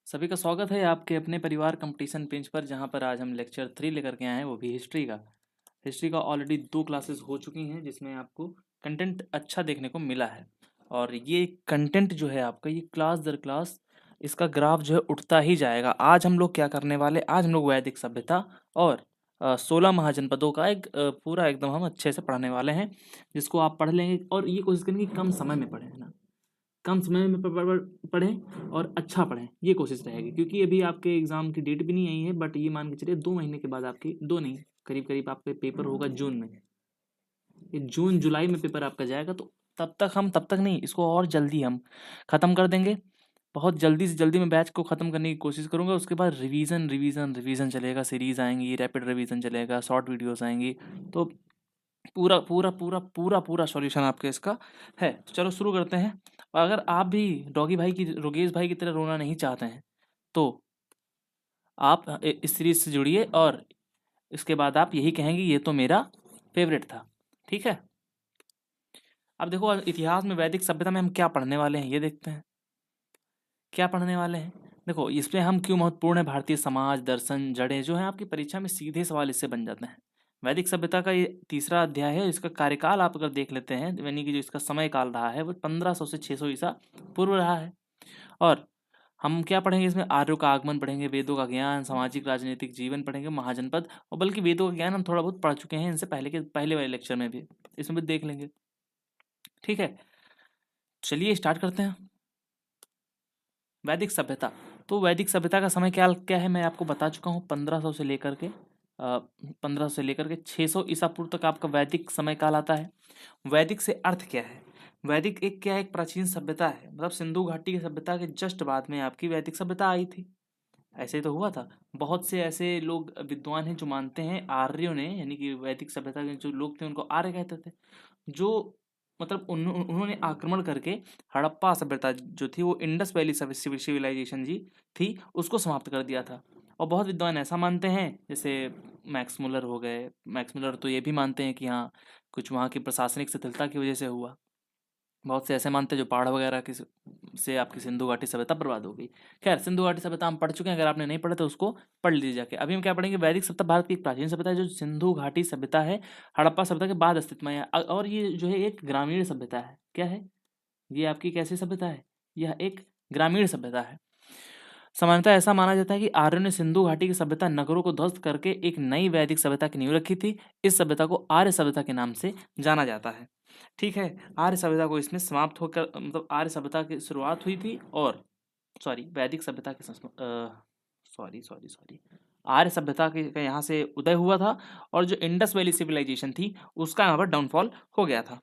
सभी का स्वागत है आपके अपने परिवार कंपटीशन पेज पर, जहां पर आज हम लेक्चर 3 लेकर के आए हैं, वो भी हिस्ट्री का। हिस्ट्री का ऑलरेडी 2 क्लासेस हो चुकी हैं, जिसमें आपको कंटेंट अच्छा देखने को मिला है। और ये कंटेंट जो है आपका, ये क्लास दर क्लास इसका ग्राफ जो है उठता ही जाएगा। आज हम लोग क्या करने वाले, आज हम लोग वैदिक सभ्यता और 16 महाजनपदों का एक पूरा एकदम हम अच्छे से पढ़ने वाले हैं, जिसको आप पढ़ लेंगे। और ये कोशिश करेंगे कि कम समय में पढ़ें, है ना, कम समय में पढ़ें और अच्छा पढ़ें, ये कोशिश रहेगी। क्योंकि अभी आपके एग्ज़ाम की डेट भी नहीं आई है, बट ये मान के चलिए 2 महीने के बाद आपकी, 2 नहीं, करीब करीब आपके पेपर होगा जून में। ये जून जुलाई में पेपर आपका जाएगा, तो तब तक नहीं, इसको और जल्दी हम ख़त्म कर देंगे। बहुत जल्दी से जल्दी मैं बैच को ख़त्म करने की कोशिश करूँगा। उसके बाद रिवीजन रिवीजन रिवीजन चलेगा, सीरीज़ आएंगी, रैपिड रिवीजन चलेगा, शॉर्ट वीडियोस आएंगी। तो पूरा पूरा पूरा पूरा पूरा सॉल्यूशन आपके इसका है। तो चलो शुरू करते हैं। और अगर आप भी डॉगी भाई की, रोगेश भाई की तरह रोना नहीं चाहते हैं, तो आप इस सीरीज से जुड़िए, और इसके बाद आप यही कहेंगे ये तो मेरा फेवरेट था। ठीक है। अब देखो, इतिहास में वैदिक सभ्यता में हम क्या पढ़ने वाले हैं, ये देखते हैं क्या पढ़ने वाले हैं। देखो, इसमें हम क्यों महत्वपूर्ण है, भारतीय समाज, दर्शन, जड़ें जो हैं आपकी परीक्षा में सीधे सवाल इससे बन जाते हैं। वैदिक सभ्यता का ये तीसरा अध्याय है। इसका कार्यकाल आप अगर देख लेते हैं, यानी कि जो इसका समय काल रहा है, वो 1500 से 600 ईसा पूर्व रहा है। और हम क्या पढ़ेंगे इसमें, आर्यों का आगमन पढ़ेंगे, वेदों का ज्ञान, सामाजिक राजनीतिक जीवन पढ़ेंगे, महाजनपद। और बल्कि वेदों का ज्ञान हम थोड़ा बहुत पढ़ चुके हैं इनसे पहले के पहले वाले लेक्चर में भी, इसमें भी देख लेंगे। ठीक है, चलिए स्टार्ट करते हैं। वैदिक सभ्यता। तो वैदिक सभ्यता का समय क्या क्या है, मैं आपको बता चुका हूँ। 1500 से लेकर के 600 ईसा पूर्व तक आपका वैदिक समय काल आता है। वैदिक से अर्थ क्या है, वैदिक एक क्या है, एक प्राचीन सभ्यता है। मतलब सिंधु घाटी की सभ्यता के जस्ट बाद में आपकी वैदिक सभ्यता आई थी। ऐसे ही तो हुआ था। बहुत से ऐसे लोग विद्वान हैं जो मानते हैं आर्यों ने, यानी कि वैदिक सभ्यता के जो लोग थे उनको आर्य कहते थे। जो मतलब उन्होंने आक्रमण करके हड़प्पा सभ्यता जो थी, वो इंडस वैली सिविलाइजेशन जी थी, उसको समाप्त कर दिया था। और बहुत विद्वान ऐसा मानते हैं, जैसे मैक्स मुलर हो गए। मैक्स मुलर तो ये भी मानते हैं कि हाँ, कुछ वहाँ की प्रशासनिक शिथिलता की वजह से हुआ। बहुत से ऐसे मानते हैं जो पहाड़ वगैरह की से आपकी सिंधु घाटी सभ्यता बर्बाद हो गई। खैर, सिंधु घाटी सभ्यता हम पढ़ चुके हैं, अगर आपने नहीं पढ़ा तो उसको पढ़ लीजिए जाके। अभी हम क्या पढ़ेंगे, वैदिक सभ्यता भारत की एक प्राचीन सभ्यता है जो सिंधु घाटी सभ्यता है, हड़प्पा सभ्यता के बाद अस्तित्व में है। और ये जो है एक ग्रामीण सभ्यता है। क्या है ये, आपकी कैसी सभ्यता है, यह एक ग्रामीण सभ्यता है। सामान्यतः ऐसा माना जाता है कि आर्यों ने सिंधु घाटी की सभ्यता नगरों को ध्वस्त करके एक नई वैदिक सभ्यता की नींव रखी थी। इस सभ्यता को आर्य सभ्यता के नाम से जाना जाता है। ठीक है, आर्य सभ्यता को इसमें समाप्त होकर, मतलब आर्य सभ्यता की शुरुआत हुई थी, और सॉरी, वैदिक सभ्यता के सॉरी सॉरी सॉरी आर्य सभ्यता के का यहाँ से उदय हुआ था, और जो इंडस वैली सिविलाइजेशन थी उसका यहाँ पर डाउनफॉल हो गया था।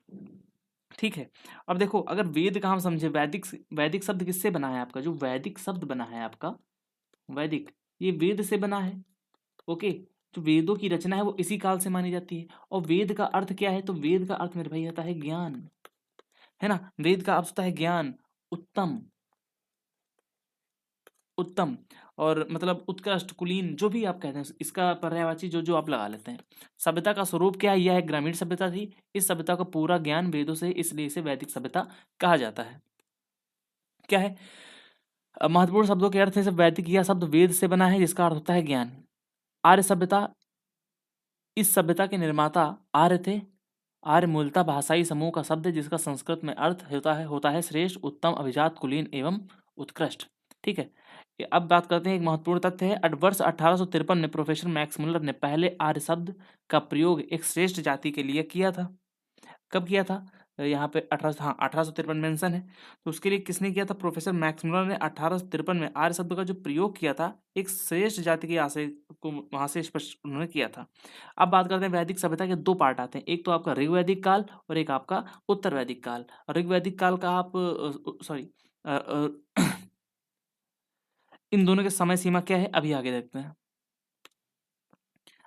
ठीक है। अब देखो, अगर वेद का हम समझे, वैदिक शब्द किससे बना है आपका, जो वैदिक शब्द बना है आपका वैदिक, ये वेद से बना है। ओके। जो वेदों की रचना है वो इसी काल से मानी जाती है। और वेद का अर्थ क्या है, तो वेद का अर्थ मेरे भाई आता है ज्ञान, है ना। वेद का अर्थ होता है ज्ञान, उत्तम, उत्तम, और मतलब उत्कृष्ट, कुलीन, जो भी आप कहते हैं, इसका पर्यायवाची जो जो आप लगा लेते हैं। सभ्यता का स्वरूप क्या है, यह एक ग्रामीण सभ्यता थी। इस सभ्यता का पूरा ज्ञान वेदों से, इसलिए इसे वैदिक सभ्यता कहा जाता है। क्या है, महत्वपूर्ण शब्दों के अर्थ है, सब वैदिक यह शब्द वेद से बना है, जिसका अर्थ होता है ज्ञान। आर्य सभ्यता, इस सभ्यता के निर्माता आर्य थे। आर्य मूलतः भाषाई समूह का शब्द है, जिसका संस्कृत में अर्थ होता है श्रेष्ठ, उत्तम, अभिजात, कुलीन एवं उत्कृष्ट। ठीक है। अब बात करते हैं, एक महत्वपूर्ण तथ्य है, वर्ष 1853 में प्रोफेसर मैक्स मुलर ने पहले आर्य शब्द का प्रयोग एक श्रेष्ठ जाति के लिए किया था। कब किया था, यहाँ पे 1853 मेंशन है। तो उसके लिए किसने किया था, प्रोफेसर मैक्स मुलर ने 1853 में आर्य शब्द का जो प्रयोग किया था, एक श्रेष्ठ जाति के आशय को वहां से स्पष्ट उन्होंने किया था। अब बात करते हैं, वैदिक सभ्यता के 2 पार्ट आते हैं, एक तो आपका ऋग्वैदिक काल और एक आपका उत्तर वैदिक काल। ऋग्वैदिक काल का आप सॉरी इन दोनों के समय सीमा क्या है, अभी आगे देखते हैं।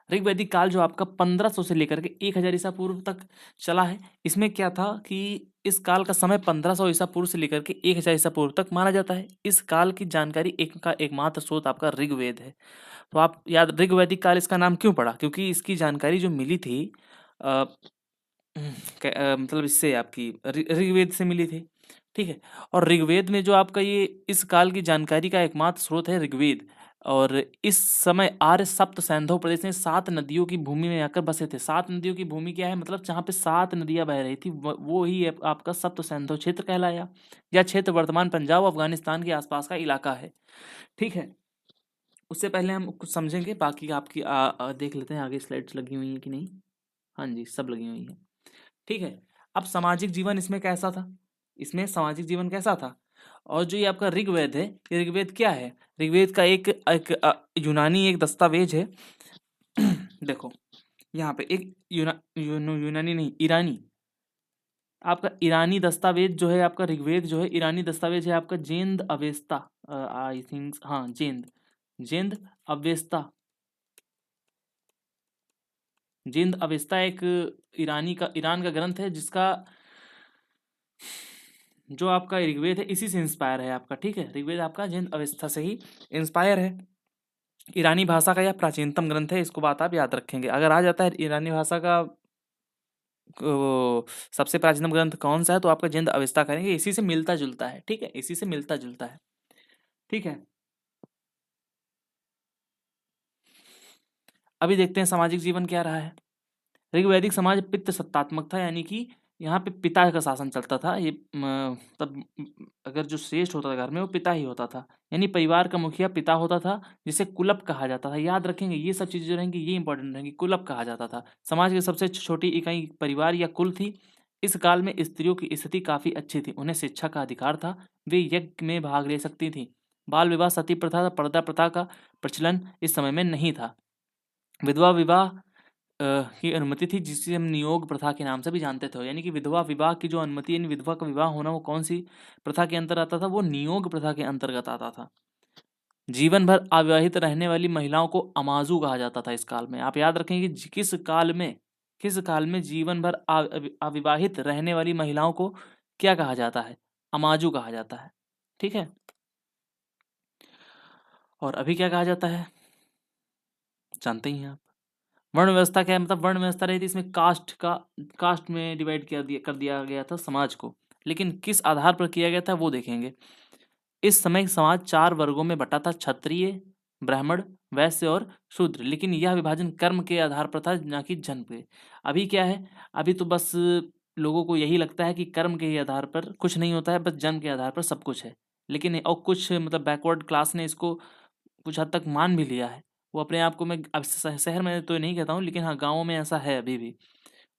ऋग्वैदिक काल जो आपका 1500 से लेकर के 1000 ईसा पूर्व तक चला है। इसमें क्या था कि इस काल का समय 1500 ईसा पूर्व से लेकर के 1000 ईसा पूर्व तक माना जाता है। इस काल की जानकारी एकमात्र स्रोत आपका ऋग्वेद है। तो आप याद, ऋग्वैदिक काल इसका नाम क्यों पड़ा, क्योंकि इसकी जानकारी जो मिली थी मतलब इससे आपकी ऋग्वेद से मिली थी। ठीक है। और ऋग्वेद में जो आपका ये इस काल की जानकारी का एकमात्र स्रोत है ऋग्वेद। और इस समय आर्य सप्त सैंधव प्रदेश में 7 नदियों की भूमि में आकर बसे थे। 7 नदियों की भूमि क्या है, मतलब जहाँ पे 7 नदियां बह रही थी वो ही आपका सप्त सैंधव क्षेत्र कहलाया। यह क्षेत्र वर्तमान पंजाब अफगानिस्तान के आसपास का इलाका है। ठीक है। उससे पहले हम कुछ समझेंगे, बाकी आपकी देख लेते हैं आगे स्लाइड्स लगी हुई हैं कि नहीं। हाँ जी, सब लगी हुई हैं। ठीक है। अब सामाजिक जीवन इसमें कैसा था, इसमें सामाजिक जीवन कैसा था। और जो ये आपका ऋग्वेद है, ये ऋग्वेद क्या है, ऋग्वेद का यूनानी एक दस्तावेज है। देखो यहाँ पे एक यूनानी नहीं, ईरानी, आपका ईरानी दस्तावेज जो है, आपका ऋग्वेद जो है ईरानी दस्तावेज है आपका जेंद अवेस्ता, आई थिंक, हाँ जेंद, जेंद अवेस्ता। जिंद अवेस्ता एक ईरान का ग्रंथ है, जिसका जो आपका ऋग्वेद है इसी से इंस्पायर है आपका। ठीक है, ऋग्वेद आपका जिंद अवेस्ता से ही इंस्पायर है। ईरानी भाषा का यह प्राचीनतम ग्रंथ है, इसको बात आप याद रखेंगे। अगर आ जाता है ईरानी भाषा का सबसे प्राचीनतम ग्रंथ कौन सा है, तो आपका जिंद अवेस्ता करेंगे, इसी से मिलता जुलता है। ठीक है, इसी से मिलता जुलता है। ठीक है। अभी देखते हैं सामाजिक जीवन क्या रहा है। ऋग्वैदिक समाज पितृ सत्तात्मक था, यानी कि यहाँ पे पिता का शासन चलता था। ये तब अगर जो श्रेष्ठ होता था घर में वो पिता ही होता था, यानी परिवार का मुखिया पिता होता था, जिसे कुलप कहा जाता था। याद रखेंगे ये सब चीजें जो रहेंगी ये इंपॉर्टेंट रहेंगी। कुलप कहा जाता था। समाज की सबसे छोटी इकाई परिवार या कुल थी। इस काल में स्त्रियों की स्थिति काफी अच्छी थी, उन्हें शिक्षा का अधिकार था, वे यज्ञ में भाग ले सकती थी। बाल विवाह, सती प्रथा, पर्दा प्रथा का प्रचलन इस समय में नहीं था। विधवा विवाह की अनुमति थी, जिसे हम नियोग प्रथा के नाम से भी जानते थे। यानी कि विधवा विवाह की जो अनुमति, यानी विधवा का विवाह होना, वो कौन सी प्रथा के अंतर्गत आता था, वो नियोग प्रथा के अंतर्गत आता था। जीवन भर अविवाहित रहने वाली महिलाओं को अमाजू कहा जाता था इस काल में। आप याद रखें कि किस काल में जीवन भर अविवाहित रहने वाली महिलाओं को क्या कहा जाता है, अमाजू कहा जाता है। ठीक है। और अभी क्या कहा जाता है, जानते ही हैं आप। वर्ण व्यवस्था क्या है, मतलब वर्ण व्यवस्था रही थी, इसमें कास्ट में डिवाइड कर दिया गया था समाज को। लेकिन किस आधार पर किया गया था वो देखेंगे। इस समय समाज 4 वर्गों में बटा था, क्षत्रिय, ब्राह्मण, वैश्य और शूद्र। लेकिन यह विभाजन कर्म के आधार पर था, ना कि जन्म पे। अभी क्या है, अभी तो बस लोगों को यही लगता है कि कर्म के ही आधार पर कुछ नहीं होता है, बस जन्म के आधार पर सब कुछ है। लेकिन और कुछ मतलब बैकवर्ड क्लास ने इसको कुछ हद तक मान भी लिया है। वो अपने आप को, मैं अब शहर में तो नहीं कहता हूँ, लेकिन हाँ गाँव में ऐसा है अभी भी,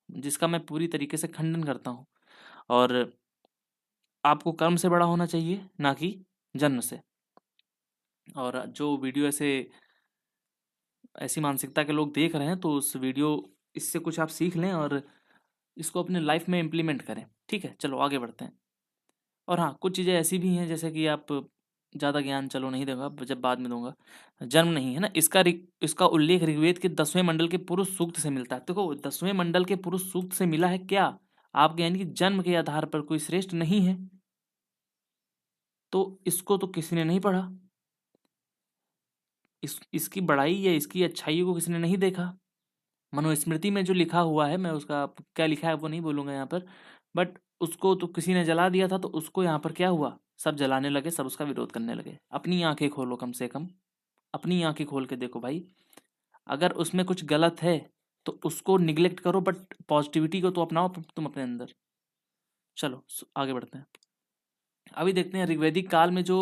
जिसका मैं पूरी तरीके से खंडन करता हूँ। और आपको कर्म से बड़ा होना चाहिए, ना कि जन्म से। और जो वीडियो ऐसी मानसिकता के लोग देख रहे हैं, तो उस वीडियो इससे कुछ आप सीख लें और इसको अपने लाइफ में इम्प्लीमेंट करें। ठीक है, चलो आगे बढ़ते हैं। और हाँ, कुछ चीज़ें ऐसी भी हैं जैसे कि आप, ज़्यादा ज्ञान चलो नहीं दूंगा, जब बाद में दूंगा। जन्म नहीं है ना, इसका उल्लेख ऋग्वेद के 10वें मंडल के पुरुष सूक्त से मिलता है। देखो 10वें मंडल के पुरुष सूक्त से मिला है क्या आपके, यानी कि जन्म के आधार पर कोई श्रेष्ठ नहीं है, तो इसको तो किसी ने नहीं पढ़ा, इसकी बड़ाई या इसकी अच्छाई को किसी ने नहीं देखा। मनुस्मृति में जो लिखा हुआ है, मैं उसका क्या लिखा है वो नहीं बोलूंगा यहाँ पर, बट उसको तो किसी ने जला दिया था, तो उसको यहाँ पर क्या हुआ, सब जलाने लगे, सब उसका विरोध करने लगे। अपनी आंखें खोलो, कम से कम अपनी आंखें खोल के देखो भाई। अगर उसमें कुछ गलत है तो उसको निग्लेक्ट करो, बट पॉजिटिविटी को तो अपनाओ तुम अपने अंदर। चलो आगे बढ़ते हैं। अभी देखते हैं ऋग्वैदिक काल में जो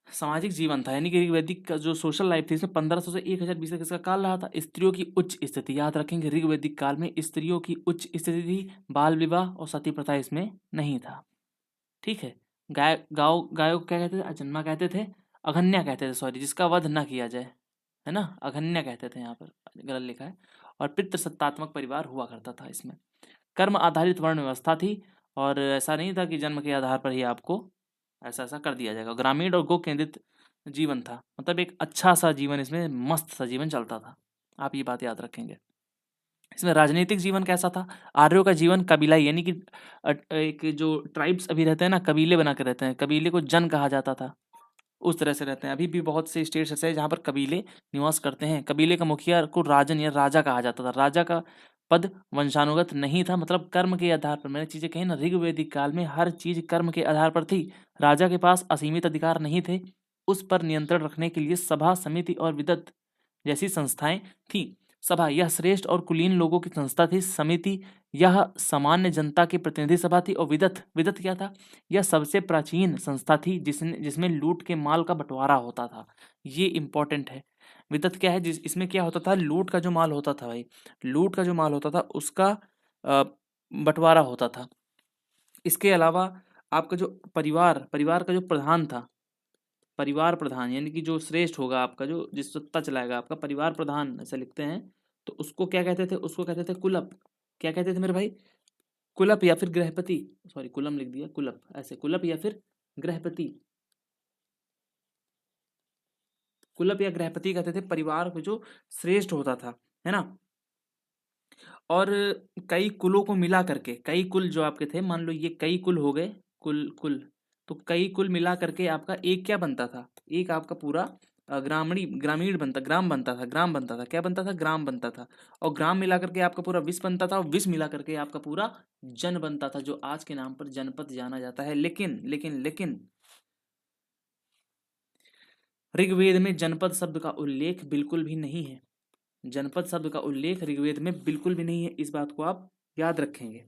सामाजिक जीवन था, यानी कि ऋग्वैदिक का जो सोशल लाइफ थी, इसमें 1500 से 1000 बीस तक इसका काल रहा था। स्त्रियों की उच्च स्थिति, याद रखेंगे ऋग्वैदिक काल में स्त्रियों की उच्च स्थिति थी। बाल विवाह और सती प्रथा इसमें नहीं था। ठीक है। गायों को क्या कहते थे, अजन्मा कहते थे, अघन्या कहते थे, सॉरी, जिसका वध न किया जाए, है ना, अघन्या कहते थे, यहाँ पर गलत लिखा है। और पितृसत्तात्मक परिवार हुआ करता था इसमें। कर्म आधारित वर्ण व्यवस्था थी, और ऐसा नहीं था कि जन्म के आधार पर ही आपको ऐसा ऐसा कर दिया जाएगा। ग्रामीण और गो केंद्रित जीवन था, मतलब एक अच्छा सा जीवन, इसमें मस्त सा जीवन चलता था। आप ये बात याद रखेंगे। इसमें राजनीतिक जीवन कैसा था, आर्यों का जीवन कबीलाई, यानी कि एक जो ट्राइब्स अभी रहते हैं ना, कबीले बना के रहते हैं, कबीले को जन कहा जाता था, उस तरह से रहते हैं। अभी भी बहुत से स्टेट्स ऐसे हैं जहाँ पर कबीले निवास करते हैं। कबीले का मुखिया को राजन या राजा कहा जाता था। राजा का पद वंशानुगत नहीं था, मतलब कर्म के आधार पर। मैंने चीजें कही ना, ऋग्वैदिक काल में हर चीज कर्म के आधार पर थी। राजा के पास असीमित अधिकार नहीं थे, उस पर नियंत्रण रखने के लिए सभा, समिति और विदत जैसी संस्थाएं थी। सभा यह श्रेष्ठ और कुलीन लोगों की संस्था थी। समिति यह सामान्य जनता की प्रतिनिधि सभा थी। और विदत, विदत क्या था? यह सबसे प्राचीन संस्था थी जिसमें लूट के माल का बंटवारा होता था। ये इंपॉर्टेंट है। विदत क्या है? इसमें क्या होता था? लूट का जो माल होता था भाई, लूट का जो माल होता था उसका बंटवारा होता था। इसके अलावा आपका जो परिवार का जो प्रधान था, परिवार प्रधान यानी कि जो श्रेष्ठ होगा आपका, जो जिस सत्ता चलाएगा, आपका परिवार प्रधान ऐसा लिखते हैं, तो उसको क्या कहते थे? उसको कहते थे कुलप। क्या कहते थे मेरे भाई? कुलप या फिर गृहपति। सॉरी, कुलम लिख दिया, कुलप। ऐसे कुलप या फिर गृहपति। कुलप या गृहपति कहते थे परिवार को जो श्रेष्ठ होता था, है ना। और कई कुलों को मिला करके, कई कुल जो आपके थे, मान लो ये कई कुल हो गए, कुल कुल, तो कई कुल मिला करके आपका एक क्या बनता था? एक आपका पूरा ग्रामीण बनता, ग्राम बनता था, ग्राम बनता था। क्या बनता था? ग्राम बनता था। और ग्राम मिला करके आपका पूरा विश्व बनता था, और विश्व मिला करके आपका पूरा जन बनता था, जो आज के नाम पर जनपद जाना जाता है। लेकिन लेकिन लेकिन ऋग्वेद में जनपद शब्द का उल्लेख बिल्कुल भी नहीं है। जनपद शब्द का उल्लेख ऋग्वेद में बिल्कुल भी नहीं है, इस बात को आप याद रखेंगे।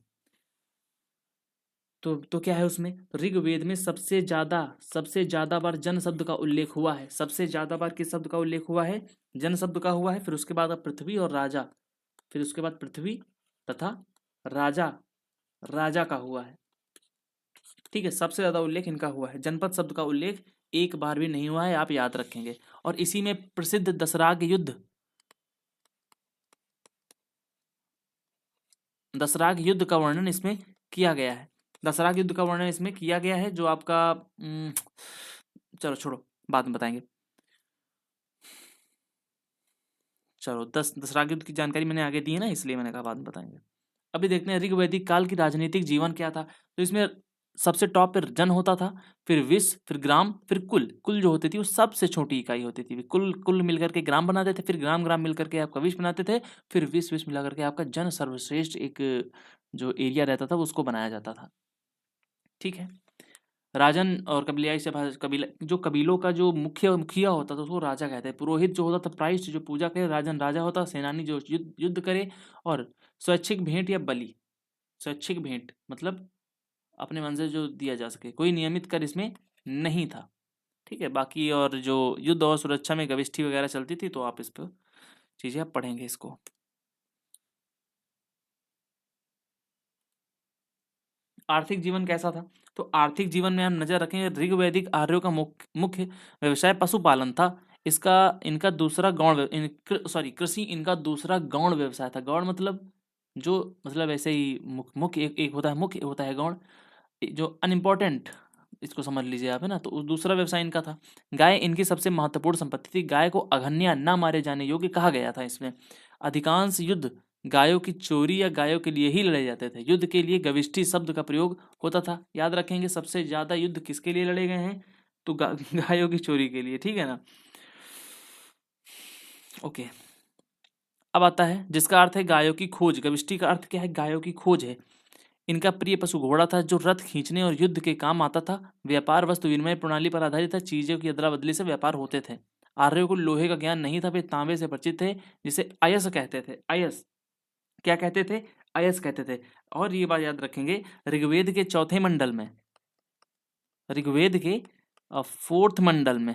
तो क्या है उसमें? तो ऋग्वेद में सबसे ज्यादा बार जन शब्द का उल्लेख हुआ है। सबसे ज्यादा बार किस शब्द का उल्लेख हुआ है? जन शब्द का हुआ है। फिर उसके बाद पृथ्वी और राजा, फिर उसके बाद पृथ्वी तथा राजा, राजा का हुआ है। ठीक है, सबसे ज्यादा उल्लेख इनका हुआ है। जनपद शब्द का उल्लेख एक बार भी नहीं हुआ है, आप याद रखेंगे। और इसी में प्रसिद्ध दसराग युद्ध, दसराग युद्ध का वर्णन इसमें किया गया है। दसराग युद्ध का वर्णन इसमें किया गया है, जो आपका चलो छोड़ो, बाद में बताएंगे। चलो, दसराग युद्ध की जानकारी मैंने आगे दी है ना, इसलिए मैंने कहा बाद में बताएंगे। अभी देखते हैं ऋग्वैदिक काल की राजनीतिक जीवन क्या था। तो इसमें सबसे टॉप पे जन होता था, फिर विश्व, फिर ग्राम, फिर कुल। कुल जो होती थी वो सबसे छोटी इकाई होती थी। कुल कुल मिलकर के ग्राम बनाते थे, फिर ग्राम ग्राम मिलकर के आपका विश्व बनाते थे, फिर विश्व विश्व मिला करके आपका जन सर्वश्रेष्ठ एक जो एरिया रहता था उसको बनाया जाता था। ठीक है। राजन और कबीलाई से कबीला, जो कबीलों का जो मुखिया होता था उसको राजा कहते हैं। पुरोहित जो होता था, प्राइस्ट जो पूजा करे, राजन राजा होता। सेनानी जो युद्ध करे। और स्वैच्छिक भेंट या बलि, स्वैच्छिक भेंट मतलब अपने मन से जो दिया जा सके, कोई नियमित कर इसमें नहीं था। ठीक है। बाकी और जो युद्ध और सुरक्षा में गविष्ठी वगैरह चलती थी, तो आप इस पर चीजें आप पढ़ेंगे इसको। आर्थिक जीवन कैसा था? तो आर्थिक जीवन में हम नजर रखेंगे, ऋग्वैदिक आर्यों का मुख्य व्यवसाय पशुपालन था। इसका इनका दूसरा सॉरी कृषि इनका दूसरा गौण व्यवसाय था। गौण मतलब जो, मतलब ऐसे ही मुख्य एक होता है मुख्य, होता है गौण, जो अनइम्पोर्टेंट, इसको समझ लीजिए आप, है ना। तो उस दूसरा व्यवसाय इनका था। गाय इनकी सबसे महत्वपूर्ण संपत्ति थी। गाय को अघन्या ना मारे जाने योग्य कहा गया था इसमें। अधिकांश युद्ध गायों की चोरी या गायों के लिए ही लड़े जाते थे। युद्ध के लिए गविष्ठी शब्द का प्रयोग होता था। याद रखेंगे, सबसे ज्यादा युद्ध किसके लिए लड़े गए हैं? तो गायों की चोरी के लिए। ठीक है ना। ओके। अब आता है जिसका अर्थ है गायों की खोज। गविष्ठी का अर्थ क्या है? गायों की खोज है। इनका प्रिय पशु घोड़ा था, जो रथ खींचने और युद्ध के काम आता था। व्यापार वस्तु विनिमय प्रणाली पर आधारित था। चीजों की अदला बदली से व्यापार होते थे। आर्यों को लोहे का ज्ञान नहीं था, वे तांबे से परिचित थे, जिसे अयस कहते थे। अयस क्या कहते थे? अयस कहते थे। और ये बात याद रखेंगे, ऋग्वेद के चौथे मंडल में, ऋग्वेद के फोर्थ मंडल में,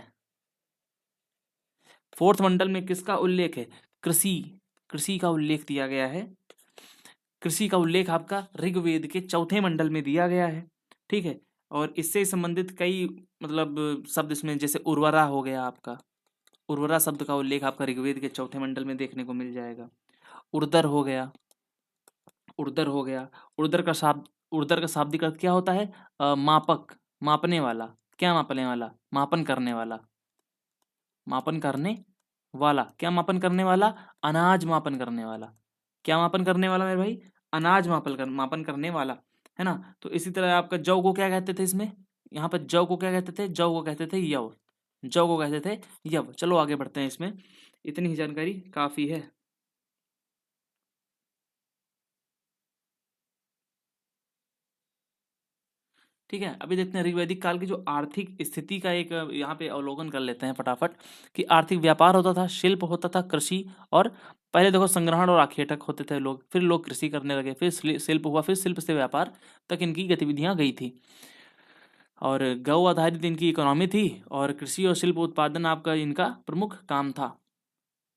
फोर्थ मंडल में किसका उल्लेख है? कृषि, कृषि का उल्लेख दिया गया है। कृषि का उल्लेख आपका ऋग्वेद के चौथे मंडल में दिया गया है। ठीक है। और इससे संबंधित कई मतलब शब्द इसमें, जैसे उर्वरा हो गया आपका, उर्वरा शब्द का उल्लेख आपका ऋग्वेद के चौथे मंडल में देखने को मिल जाएगा। उर्दर हो गया, उर्दर हो गया। उर्दर का शाब्दिक अर्थ क्या होता है? मापक, मापने वाला। क्या मापने वाला? मापन करने वाला, मापन करने वाला। क्या मापन करने वाला? अनाज मापन करने वाला। क्या मापन करने वाला मेरे भाई? अनाज मापन करने वाला, है ना। तो इसी तरह आपका जौ को क्या कहते थे इसमें? यहाँ पर जौ को क्या कहते थे? जौ को कहते थे यव, जौ को कहते थे यव। चलो आगे बढ़ते हैं इसमें, इतनी ही जानकारी काफी है। ठीक है, अभी देखते हैं ऋग्वैदिक काल की जो आर्थिक स्थिति का एक यहाँ पे अवलोकन कर लेते हैं फटाफट, कि आर्थिक व्यापार होता था, शिल्प होता था, कृषि, और पहले देखो संग्रहण और आखेटक होते थे लोग, फिर लोग कृषि करने लगे, फिर शिल्प हुआ, फिर शिल्प से व्यापार तक इनकी गतिविधियां गई थी। और गौ आधारित इनकी इकोनॉमी थी, और कृषि और शिल्प उत्पादन आपका इनका प्रमुख काम था।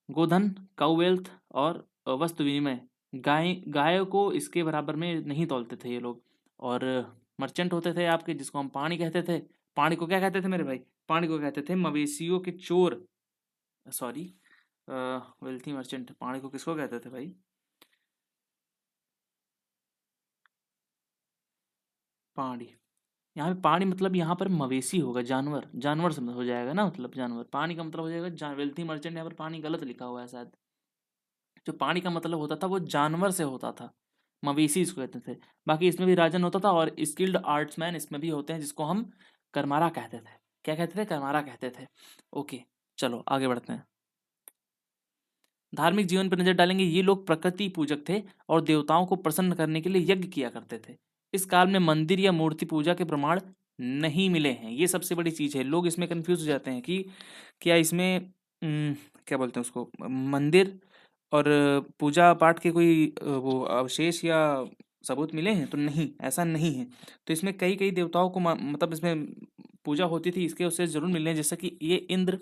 गोधन, काउ वेल्थ, और वस्तु विनिमय, गाय को इसके बराबर में नहीं तौलते थे ये लोग। और मर्चेंट होते थे आपके, जिसको हम पानी कहते थे। पानी को क्या कहते थे मेरे भाई? पानी को कहते थे मवेशियों के चोर। सॉरी, वेल्थी मर्चेंट, पानी को किसको कहते थे भाई? पानी, यहाँ पे पानी मतलब यहाँ पर मवेशी होगा, जानवर, जानवर समझ हो जाएगा ना, मतलब जानवर। पानी का मतलब हो जाएगा वेल्थी मर्चेंट, यहाँ पर पानी गलत लिखा हुआ है शायद। जो पानी का मतलब होता था वो जानवर से होता था, मवेशी इसको कहते थे। बाकी इसमें भी राजन होता था, और स्किल्ड आर्ट्समैन इसमें भी होते हैं, जिसको हम करमारा कहते थे। क्या कहते थे? करमारा कहते थे। ओके, चलो आगे बढ़ते हैं। धार्मिक जीवन पर नजर डालेंगे। ये लोग प्रकृति पूजक थे और देवताओं को प्रसन्न करने के लिए यज्ञ किया करते थे। इस काल में मंदिर या मूर्ति पूजा के प्रमाण नहीं मिले हैं, ये सबसे बड़ी चीज है। लोग इसमें कंफ्यूज हो जाते हैं कि क्या इसमें क्या बोलते हैं उसको, मंदिर और पूजा पाठ के कोई वो अवशेष या सबूत मिले हैं? तो नहीं, ऐसा नहीं है। तो इसमें कई कई देवताओं को मतलब इसमें पूजा होती थी, इसके अवशेष जरूर मिले हैं। जैसे कि ये इंद्र,